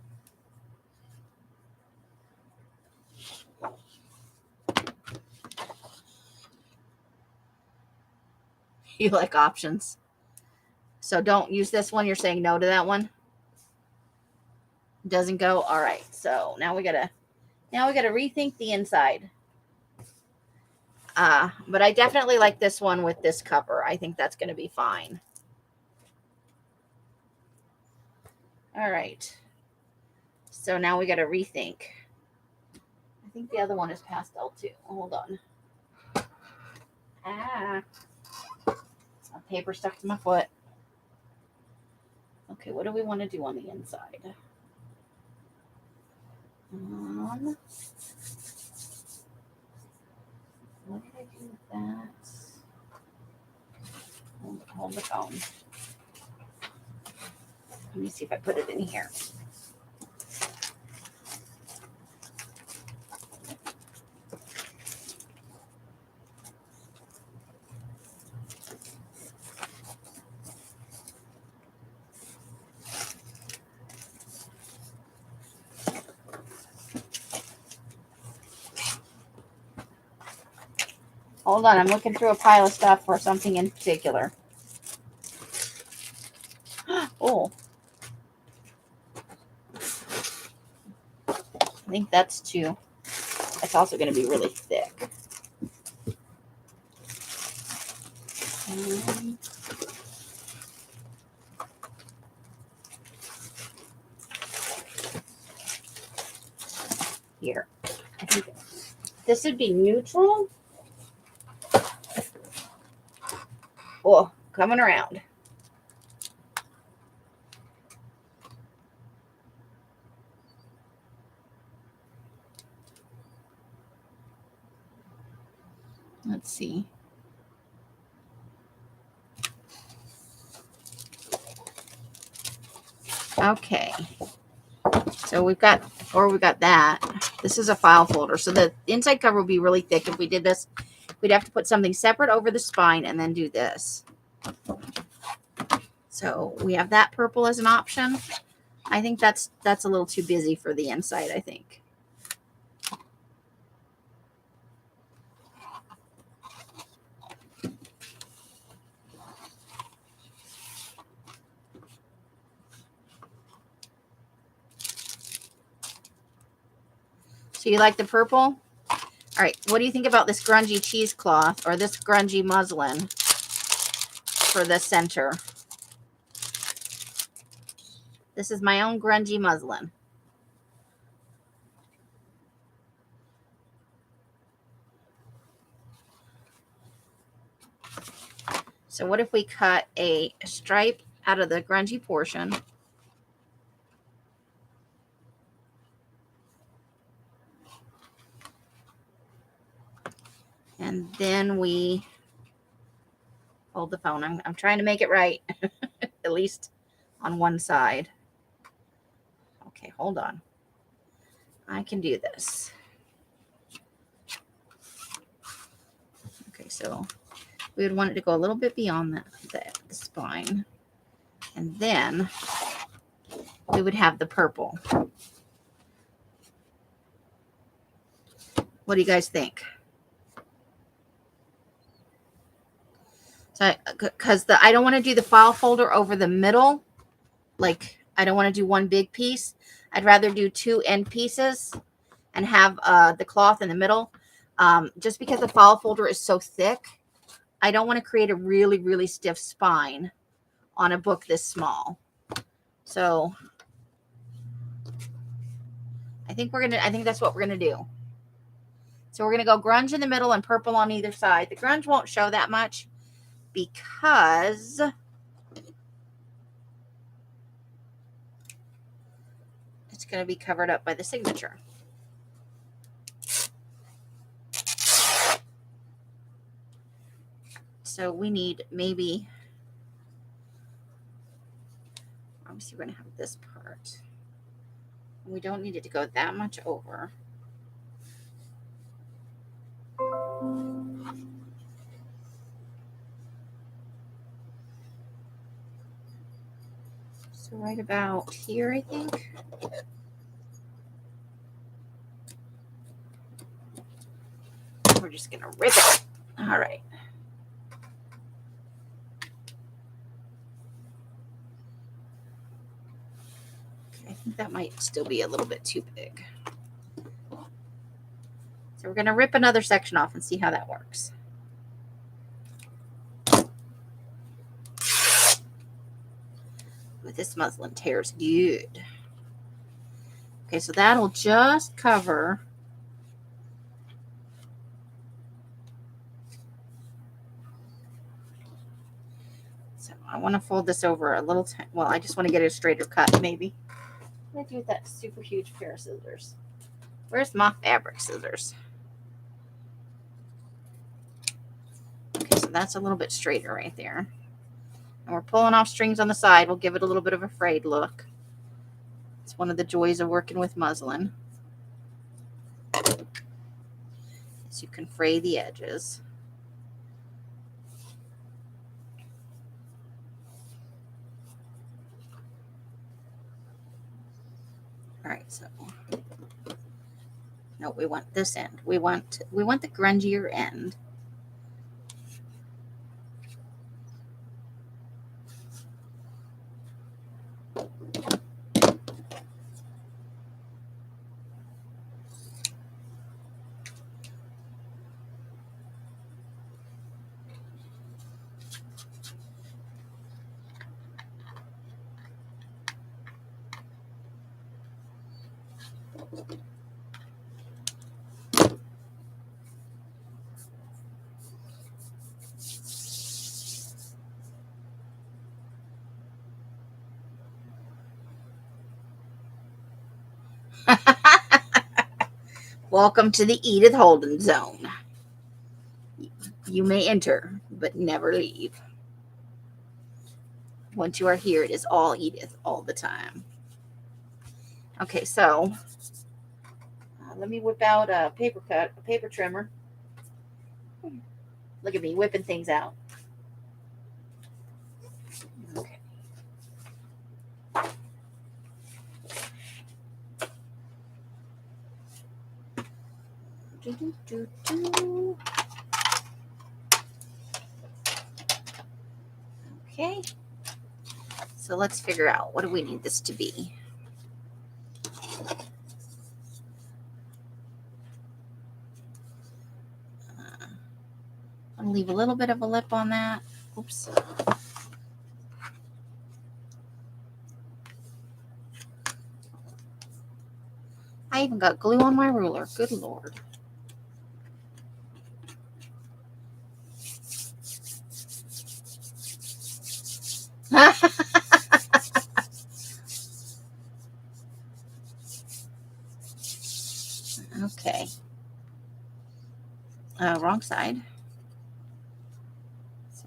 You like options. So don't use this one. You're saying no to that one. Doesn't go. All right. So now we gotta rethink the inside. But I definitely like this one with this cover. I think that's gonna be fine. All right. So now we gotta rethink. I think the other one is pastel too. Hold on. A paper stuck to my foot. Okay, what do we want to do on the inside? What did I do with that? Hold the phone. Let me see if I put it in here. Hold on, I'm looking through a pile of stuff for something in particular. Oh. I think that's too. It's also going to be really thick. Here. I think this would be neutral. Oh, coming around. Let's see. Okay. So we've got that. This is a file folder. So the inside cover would be really thick. If we did this, we'd have to put something separate over the spine and then do this. So we have that purple as an option. I think that's a little too busy for the inside, I think. So you like the purple? All right. What do you think about this grungy cheesecloth or this grungy muslin for the center? This is my own grungy muslin. So what if we cut a stripe out of the grungy portion? And then we hold the phone. I'm trying to make it right, at least on one side. Okay, hold on. I can do this. Okay, so we would want it to go a little bit beyond the spine. And then we would have the purple. What do you guys think? So, because I don't want to do the file folder over the middle. Like, I don't want to do one big piece. I'd rather do two end pieces and have the cloth in the middle. Just because the file folder is so thick, I don't want to create a really, really stiff spine on a book this small. So I think that's what we're gonna do. So we're gonna go grunge in the middle and purple on either side. The grunge won't show that much because it's gonna be covered up by the signature. So we need maybe, obviously we're gonna have this part. We don't need it to go that much over. So right about here, I think. We're just gonna rip it. All right. Okay, I think that might still be a little bit too big. So we're gonna rip another section off and see how that works. Ooh, this muslin tears good. Okay, so that'll just cover I want to fold this over a little well, I just want to get a straighter cut, maybe. What do I do with that super huge pair of scissors? Where's my fabric scissors? Okay, so that's a little bit straighter right there. And we're pulling off strings on the side. We'll give it a little bit of a frayed look. It's one of the joys of working with muslin. So you can fray the edges. All right, so no, we want this end. We want the grungier end. Welcome to the Edith Holden zone. You may enter, but never leave. Once you are here, it is all Edith all the time. Okay, so let me whip out a paper trimmer. Look at me whipping things out. Okay. Okay. So let's figure out, what do we need this to be? I'll leave a little bit of a lip on that. Oops. I even got glue on my ruler. Good Lord. side. So.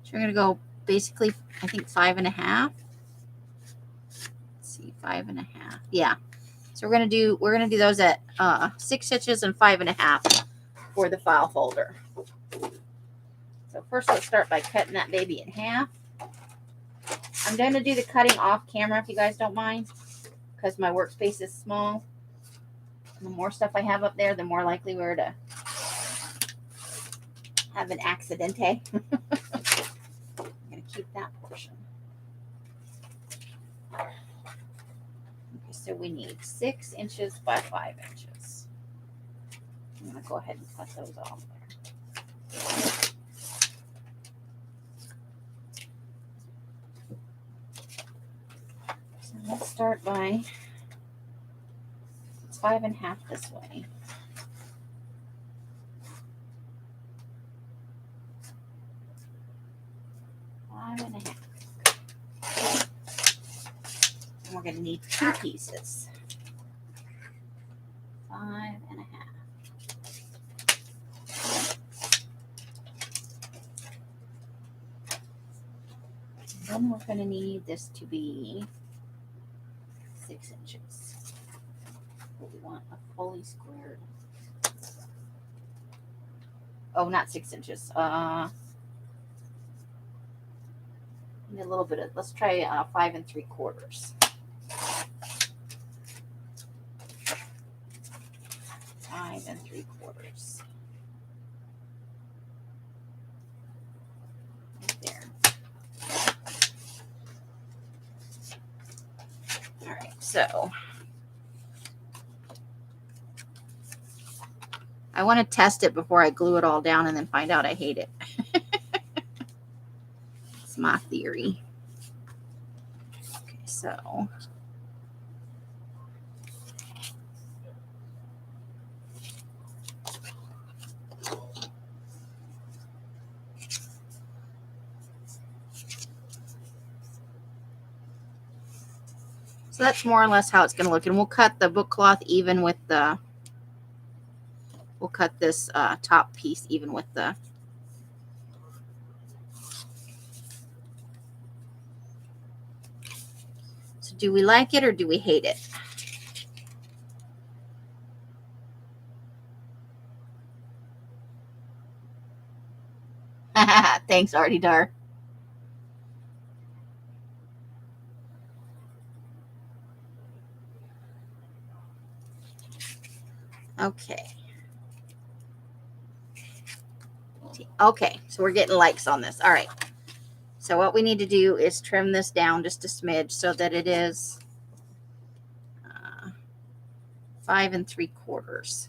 So we're gonna go basically, I think 5.5. Let's see, 5.5. Yeah. So we're gonna do those at 6 stitches and 5.5 for the file folder. So first, let's start by cutting that baby in half. I'm going to do the cutting off camera if you guys don't mind, because my workspace is small. And the more stuff I have up there, the more likely we're to have an accidente. I'm going to keep that portion. Okay, so we need 6 inches by 5 inches. I'm going to go ahead and cut those off there. So let's start by, it's 5.5 this way. And we're going to need 2 pieces. 5.5. Then we're going to need this to be 6 inches. We want a fully squared. Oh, not 6 inches. Need a little bit of. Let's try 5 3/4. 5 3/4. Right there. All right, so I want to test it before I glue it all down and then find out I hate it. It's my theory. Okay, so that's more or less how it's going to look. And we'll cut the book cloth even with the, we'll cut this top piece even with the, so do we like it or do we hate it? Thanks, Artie Dar. Okay. Okay, so we're getting likes on this. All right. So what we need to do is trim this down just a smidge so that it is 5 3/4.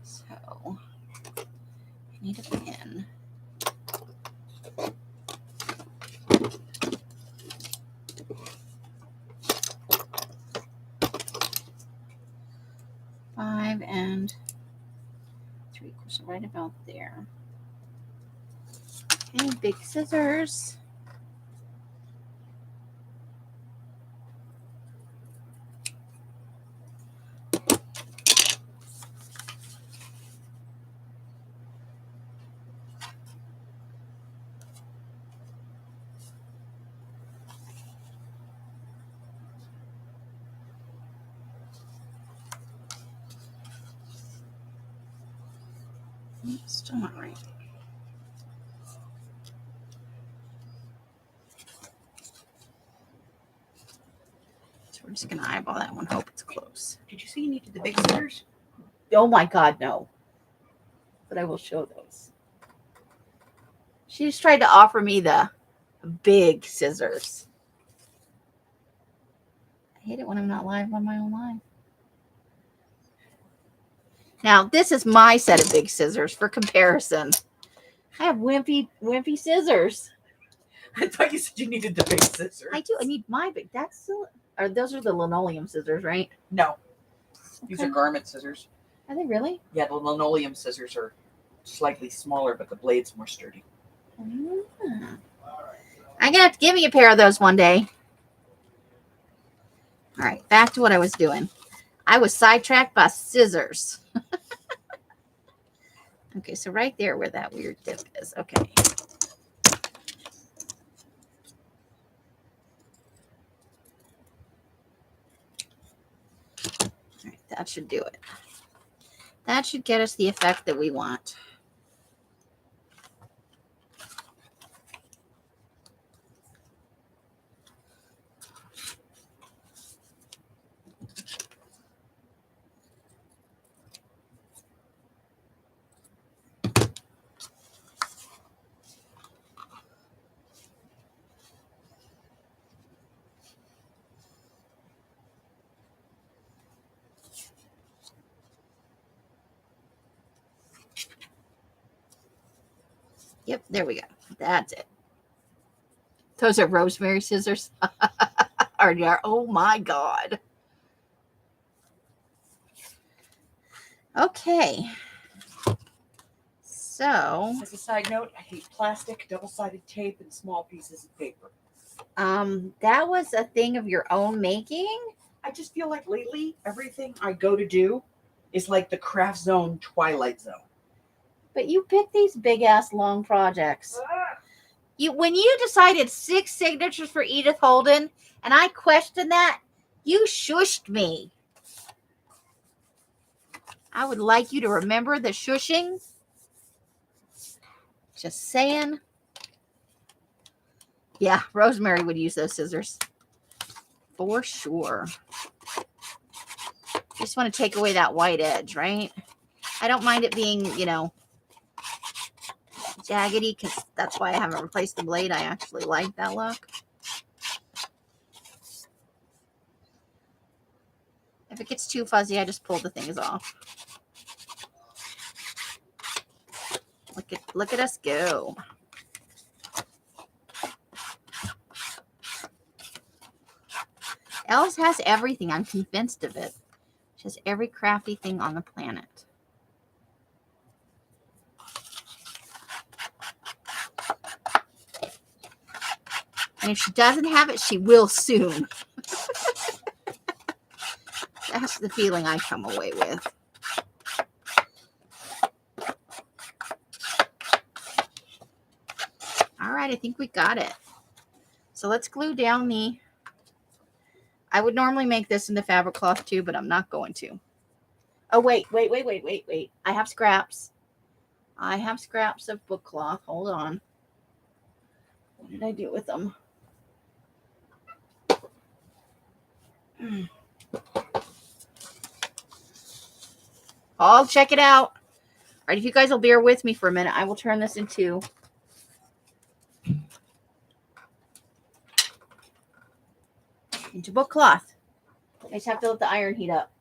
So I need a pin. Five and 3/4, right about there. Okay, big scissors. Still not right. So we're just going to eyeball that one, hope it's close. Did you say you needed the big scissors? Oh my God, no. But I will show those. She just tried to offer me the big scissors. I hate it when I'm not live on my own live. Now, this is my set of big scissors for comparison. I have wimpy scissors. I thought you said you needed the big scissors. I do. I need my big. That's still. Or those are the linoleum scissors, right? No. These Okay. are garment scissors. Are they really? Yeah, the linoleum scissors are slightly smaller, but the blade's more sturdy. Ah. I'm going to have to give you a pair of those one day. All right, back to what I was doing. I was sidetracked by scissors. Okay, so right there where that weird dip is. Okay. All right, that should do it. That should get us the effect that we want. Yep, there we go. That's it. Those are rosemary scissors. Oh my God. Okay. So, As a side note, I hate plastic, double-sided tape, and small pieces of paper. that was a thing of your own making? I just feel like lately, everything I go to do is like the craft zone, Twilight Zone. But you picked these big ass long projects. When you decided 6 signatures for Edith Holden, and I questioned that, you shushed me. I would like you to remember the shushing. Just saying. Yeah, Rosemary would use those scissors. For sure. Just want to take away that white edge, right? I don't mind it being, jaggedy, because that's why I haven't replaced the blade. I actually like that look. If it gets too fuzzy, I just pull the things off. Look at us go. Ellis has everything. I'm convinced of it. She has every crafty thing on the planet. And if she doesn't have it, she will soon. That's the feeling I come away with. All right, I think we got it. So let's glue down the... I would normally make this in the fabric cloth too, but I'm not going to. Oh, wait. I have scraps. I have scraps of book cloth. Hold on. What did I do with them? I'll check it out. All right, if you guys will bear with me for a minute, I will turn this into book cloth. I just have to let the iron heat up.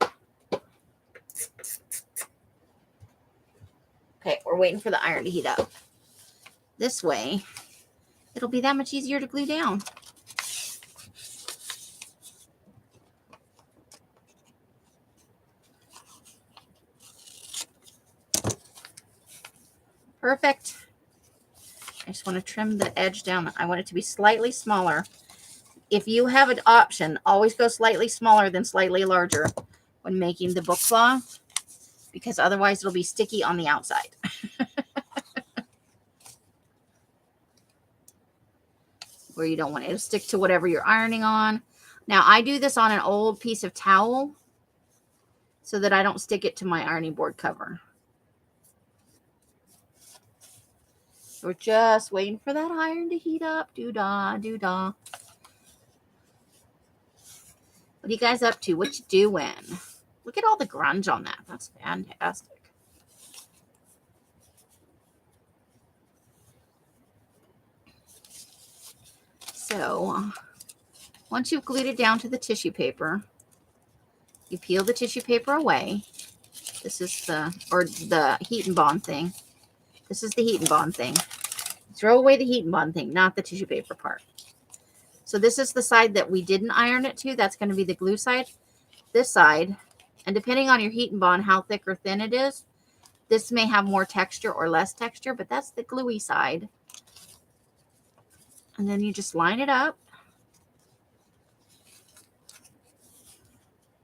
Okay, we're waiting for the iron to heat up. This way, it'll be that much easier to glue down. Perfect. I just want to trim the edge down. I want it to be slightly smaller. If you have an option, always go slightly smaller than slightly larger when making the book cloth, because otherwise it'll be sticky on the outside. Where you don't want it to stick to whatever you're ironing on. Now, I do this on an old piece of towel so that I don't stick it to my ironing board cover. We're just waiting for that iron to heat up. Doo-dah, doo-dah. What are you guys up to? What you doing? Look at all the grunge on that. That's fantastic. So, once you've glued it down to the tissue paper, you peel the tissue paper away. This is the heat and bond thing. This is the heat and bond thing. Throw away the heat and bond thing, not the tissue paper part. So this is the side that we didn't iron it to. That's going to be the glue side. This side, and depending on your heat and bond, how thick or thin it is, this may have more texture or less texture, but that's the gluey side. And then you just line it up.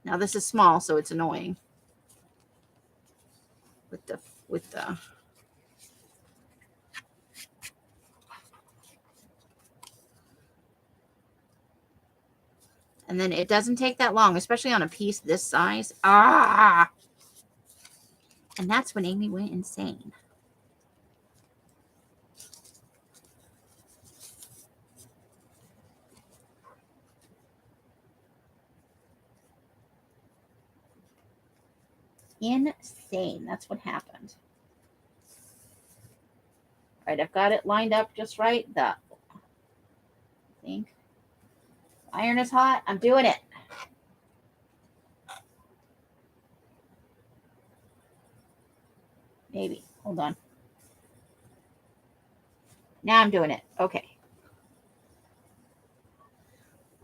Now this is small, so it's annoying. With the and then it doesn't take that long, especially on a piece this size. Ah! And that's when Amy went insane. Insane. That's what happened. All right, I've got it lined up just right. I think iron is hot. I'm doing it. Maybe. Hold on. Now I'm doing it. Okay.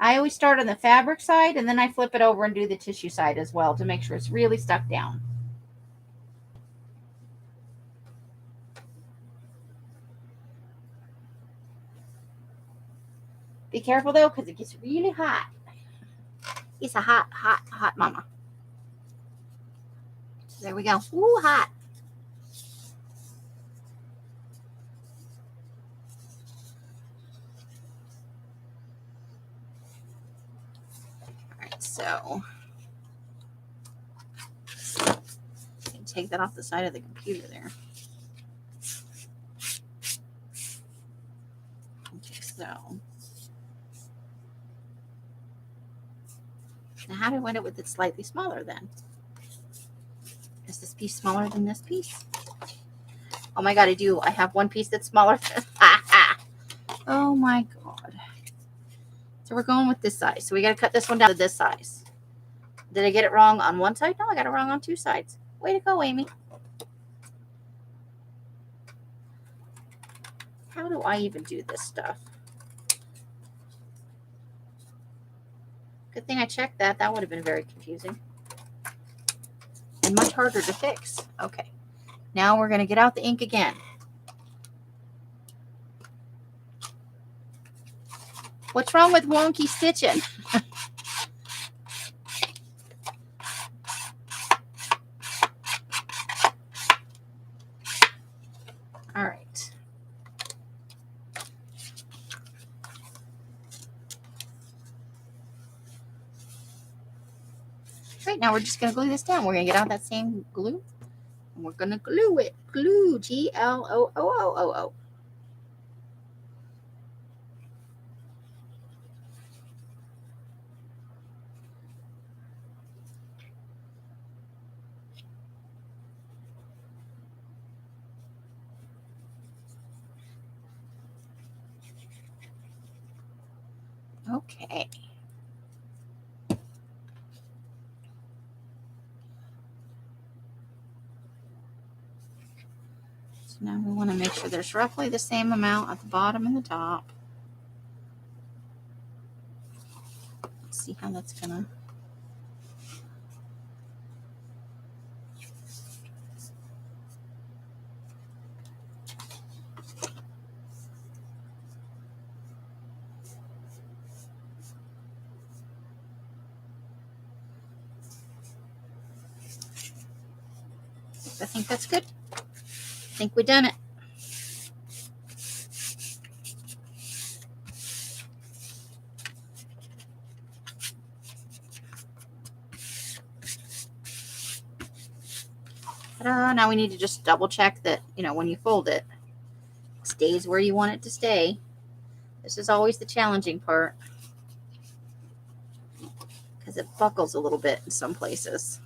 I always start on the fabric side and then I flip it over and do the tissue side as well to make sure it's really stuck down. Be careful though, because it gets really hot. It's a hot, hot, hot mama. There we go. Ooh, hot. All right, so take that off the side of the computer there. Okay, so now how do I wind up with it slightly smaller then? Is this piece smaller than this piece? Oh my God, I do. I have one piece that's smaller than oh my God. So we're going with this size. So we got to cut this one down to this size. Did I get it wrong on one side? No, I got it wrong on two sides. Way to go, Amy. How do I even do this stuff? Good thing I checked that. That would have been very confusing. And much harder to fix. Okay. Now we're going to get out the ink again. What's wrong with wonky stitching? All right. Right, now we're just going to glue this down. We're going to get out that same glue. And we're going to glue it. Glue. Gloo. Okay. So now we want to make sure there's roughly the same amount at the bottom and the top. Let's see how that's going to... I think that's good. I think we done it. Ta-da. Now we need to just double check that, when you fold it, it stays where you want it to stay. This is always the challenging part because it buckles a little bit in some places.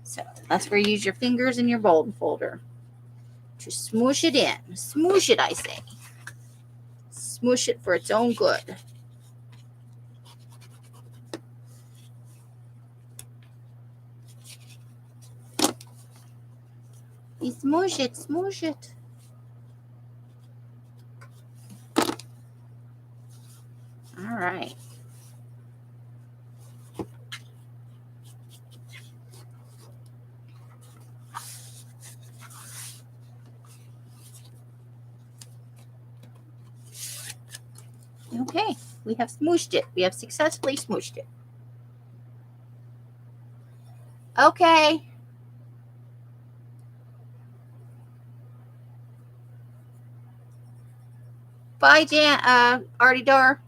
So that's where you use your fingers and your bold folder to smoosh it in. Smoosh it, I say. Smoosh it for its own good. You smoosh it, smoosh it. All right. Okay, we have smooshed it. We have successfully smooshed it. Okay. Bye, Artie Dar.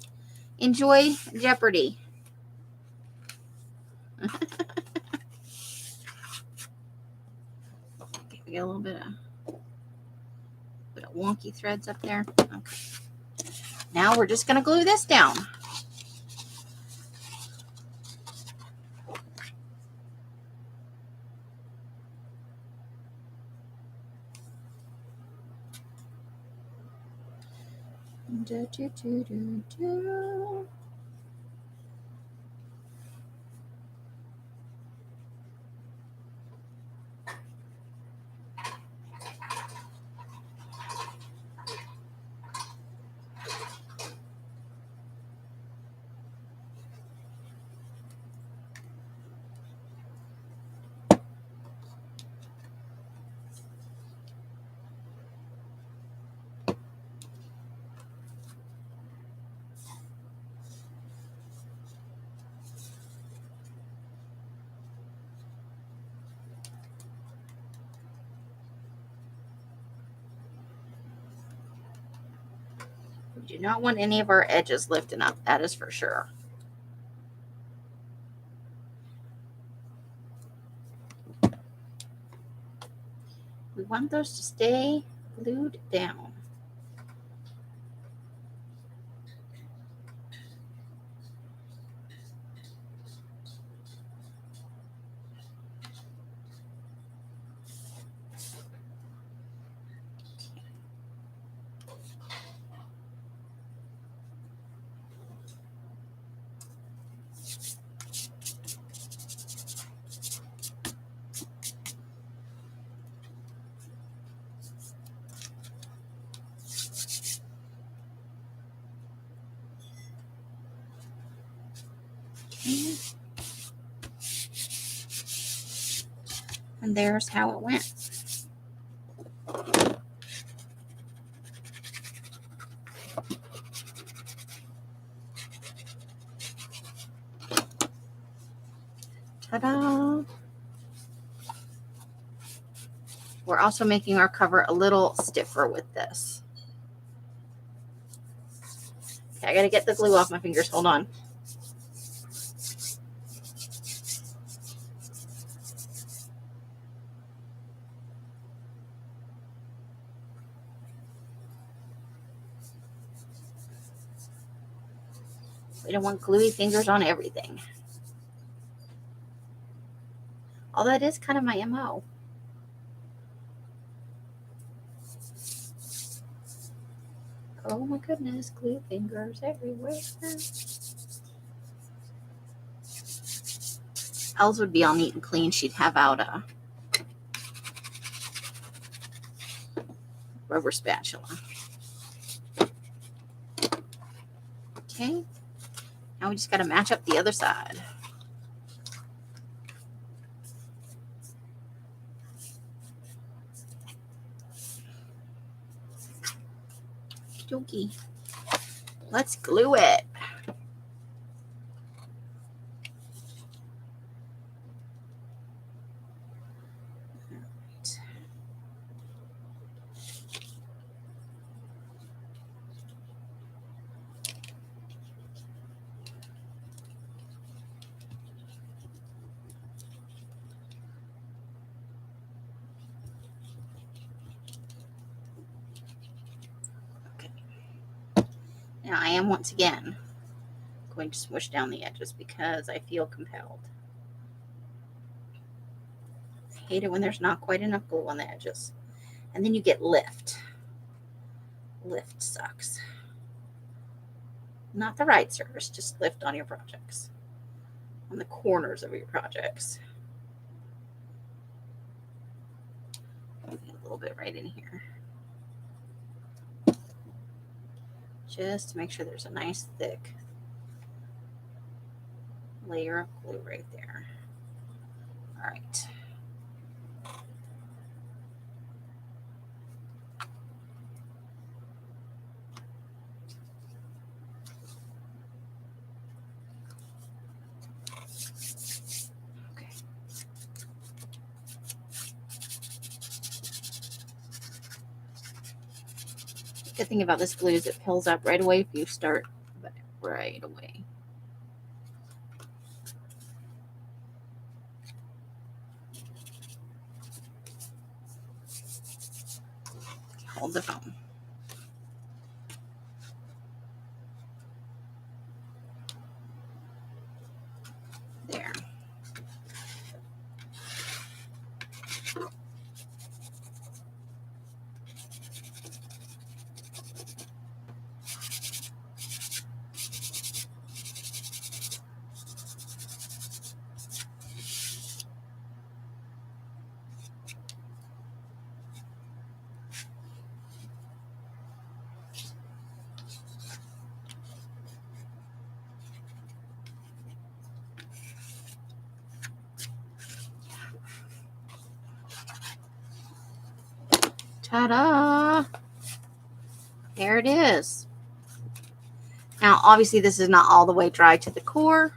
Enjoy Jeopardy. Okay, we got a little bit of wonky threads up there. Okay. Now we're just going to glue this down. We do not want any of our edges lifting up, that is for sure. We want those to stay glued down. And there's how it went. Ta-da! We're also making our cover a little stiffer with this. Okay, I gotta get the glue off my fingers. Hold on. We don't want gluey fingers on everything. Although that is kind of my MO. Oh my goodness, glue fingers everywhere. Els would be all neat and clean. She'd have out a rubber spatula. Okay, now we just got to match up the other side. Okey-dokey. Let's glue it. Now I am once again going to smush down the edges because I feel compelled. I hate it when there's not quite enough glue on the edges. And then you get lift. Lift sucks. Not the right surface, just lift on your projects. On the corners of your projects. A little bit right in here. Just to make sure there's a nice thick layer of glue right there. All right. Good thing about this glue is it peels up right away if you start right away. Hold the phone. There. Ta-da! There it is. Now, obviously, this is not all the way dry to the core,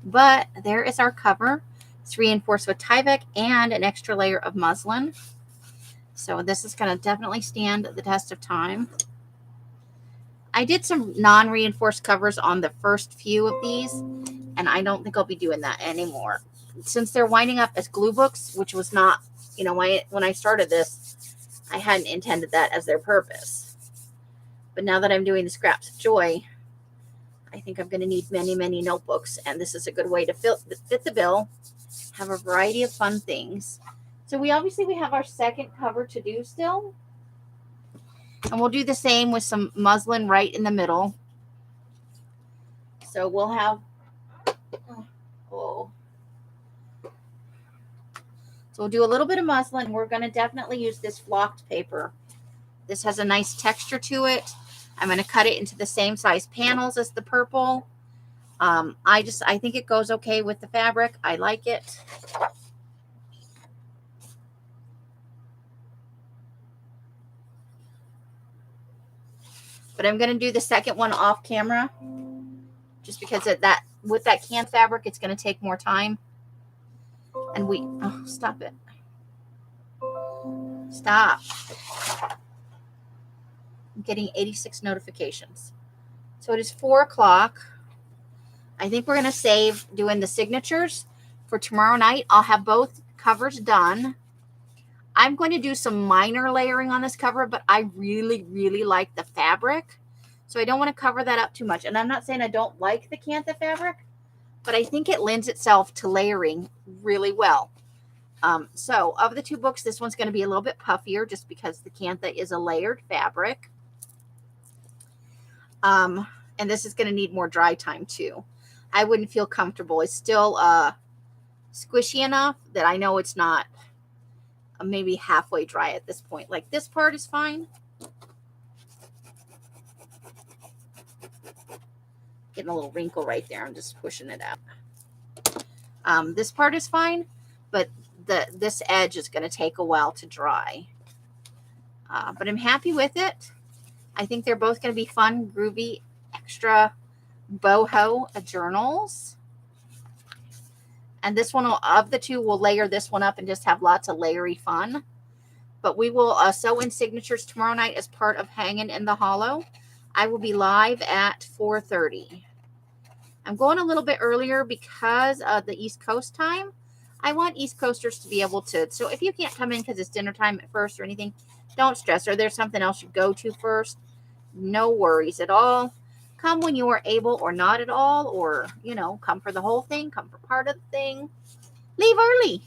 but there is our cover. It's reinforced with Tyvek and an extra layer of muslin. So this is going to definitely stand the test of time. I did some non-reinforced covers on the first few of these, and I don't think I'll be doing that anymore. Since they're winding up as glue books, which was not, when I started this, I hadn't intended that as their purpose. But now that I'm doing the Scraps of Joy, I think I'm going to need many, many notebooks, and this is a good way to fit the bill, have a variety of fun things. So we have our second cover to do still, and we'll do the same with some muslin right in the middle. So we'll have, so we'll do a little bit of muslin. We're going to definitely use this flocked paper. This has a nice texture to it. I'm going to cut it into the same size panels as the purple. I think it goes okay with the fabric. I like it. But I'm going to do the second one off camera just because with that can fabric, it's going to take more time. And stop it. Stop. I'm getting 86 notifications. So it is 4 o'clock. I think we're going to save doing the signatures for tomorrow night. I'll have both covers done. I'm going to do some minor layering on this cover, but I really, really like the fabric. So I don't want to cover that up too much. And I'm not saying I don't like the Cantha fabric, but I think it lends itself to layering really well. So of the two books, this one's going to be a little bit puffier just because the Cantha is a layered fabric. And this is going to need more dry time too. I wouldn't feel comfortable. It's still squishy enough that I know it's not maybe halfway dry at this point. Like this part is fine. Getting a little wrinkle right there. I'm just pushing it out. This part is fine, but this edge is going to take a while to dry. But I'm happy with it. I think they're both going to be fun, groovy, extra boho journals. And this one, of the two, we'll layer this one up and just have lots of layery fun. But we will sew in signatures tomorrow night as part of Hanging in the Hollow. I will be live at 4:30. I'm going a little bit earlier because of the East Coast time. I want East Coasters to be able to. So if you can't come in because it's dinner time at first or anything, don't stress. Or there's something else you go to first, no worries at all. Come when you are able or not at all, or, come for the whole thing, come for part of the thing. Leave early.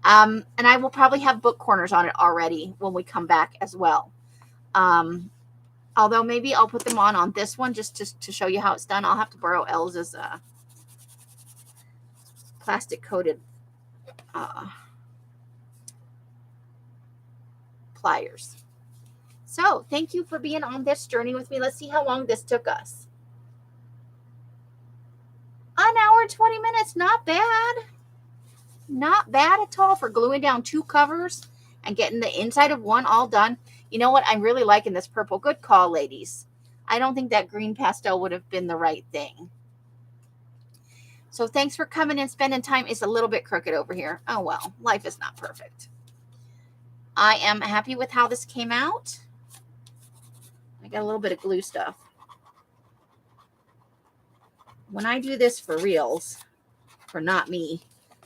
And I will probably have book corners on it already when we come back as well. Although maybe I'll put them on this one just to show you how it's done. I'll have to borrow Elza's plastic coated pliers. So thank you for being on this journey with me. Let's see how long this took us. 1 hour and 20 minutes. Not bad. Not bad at all for gluing down 2 covers and getting the inside of one all done. You know what? I'm really liking this purple. Good call, ladies. I don't think that green pastel would have been the right thing. So thanks for coming and spending time. It's a little bit crooked over here. Oh, well, life is not perfect. I am happy with how this came out. I got a little bit of glue stuff. When I do this for reals, for not me,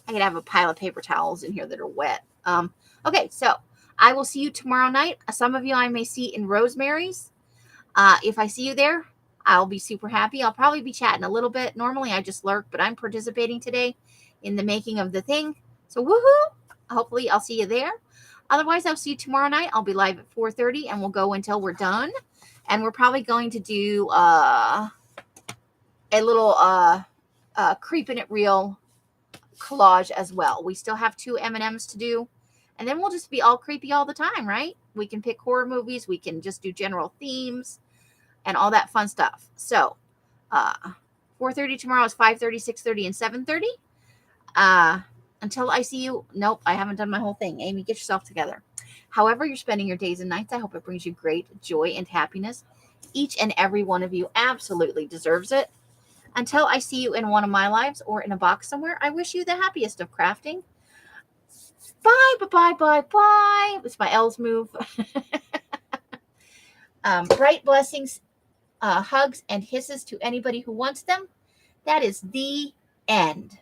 I could have a pile of paper towels in here that are wet. Okay, so I will see you tomorrow night. Some of you I may see in Rosemary's. If I see you there, I'll be super happy. I'll probably be chatting a little bit. Normally I just lurk, but I'm participating today in the making of the thing. So woohoo! Hopefully I'll see you there. Otherwise, I'll see you tomorrow night. I'll be live at 4:30 and we'll go until we're done. And we're probably going to do a little creeping it real collage as well. We still have 2 M&Ms to do. And then we'll just be all creepy all the time, right? We can pick horror movies. We can just do general themes and all that fun stuff. So 4:30 tomorrow is 5:30, 6:30, and 7:30. Until I see you. Nope, I haven't done my whole thing. Amy, get yourself together. However you're spending your days and nights, I hope it brings you great joy and happiness. Each and every one of you absolutely deserves it. Until I see you in one of my lives or in a box somewhere, I wish you the happiest of crafting. Bye, bye, bye, bye. It's my L's move. Bright blessings, hugs, and hisses to anybody who wants them. That is the end.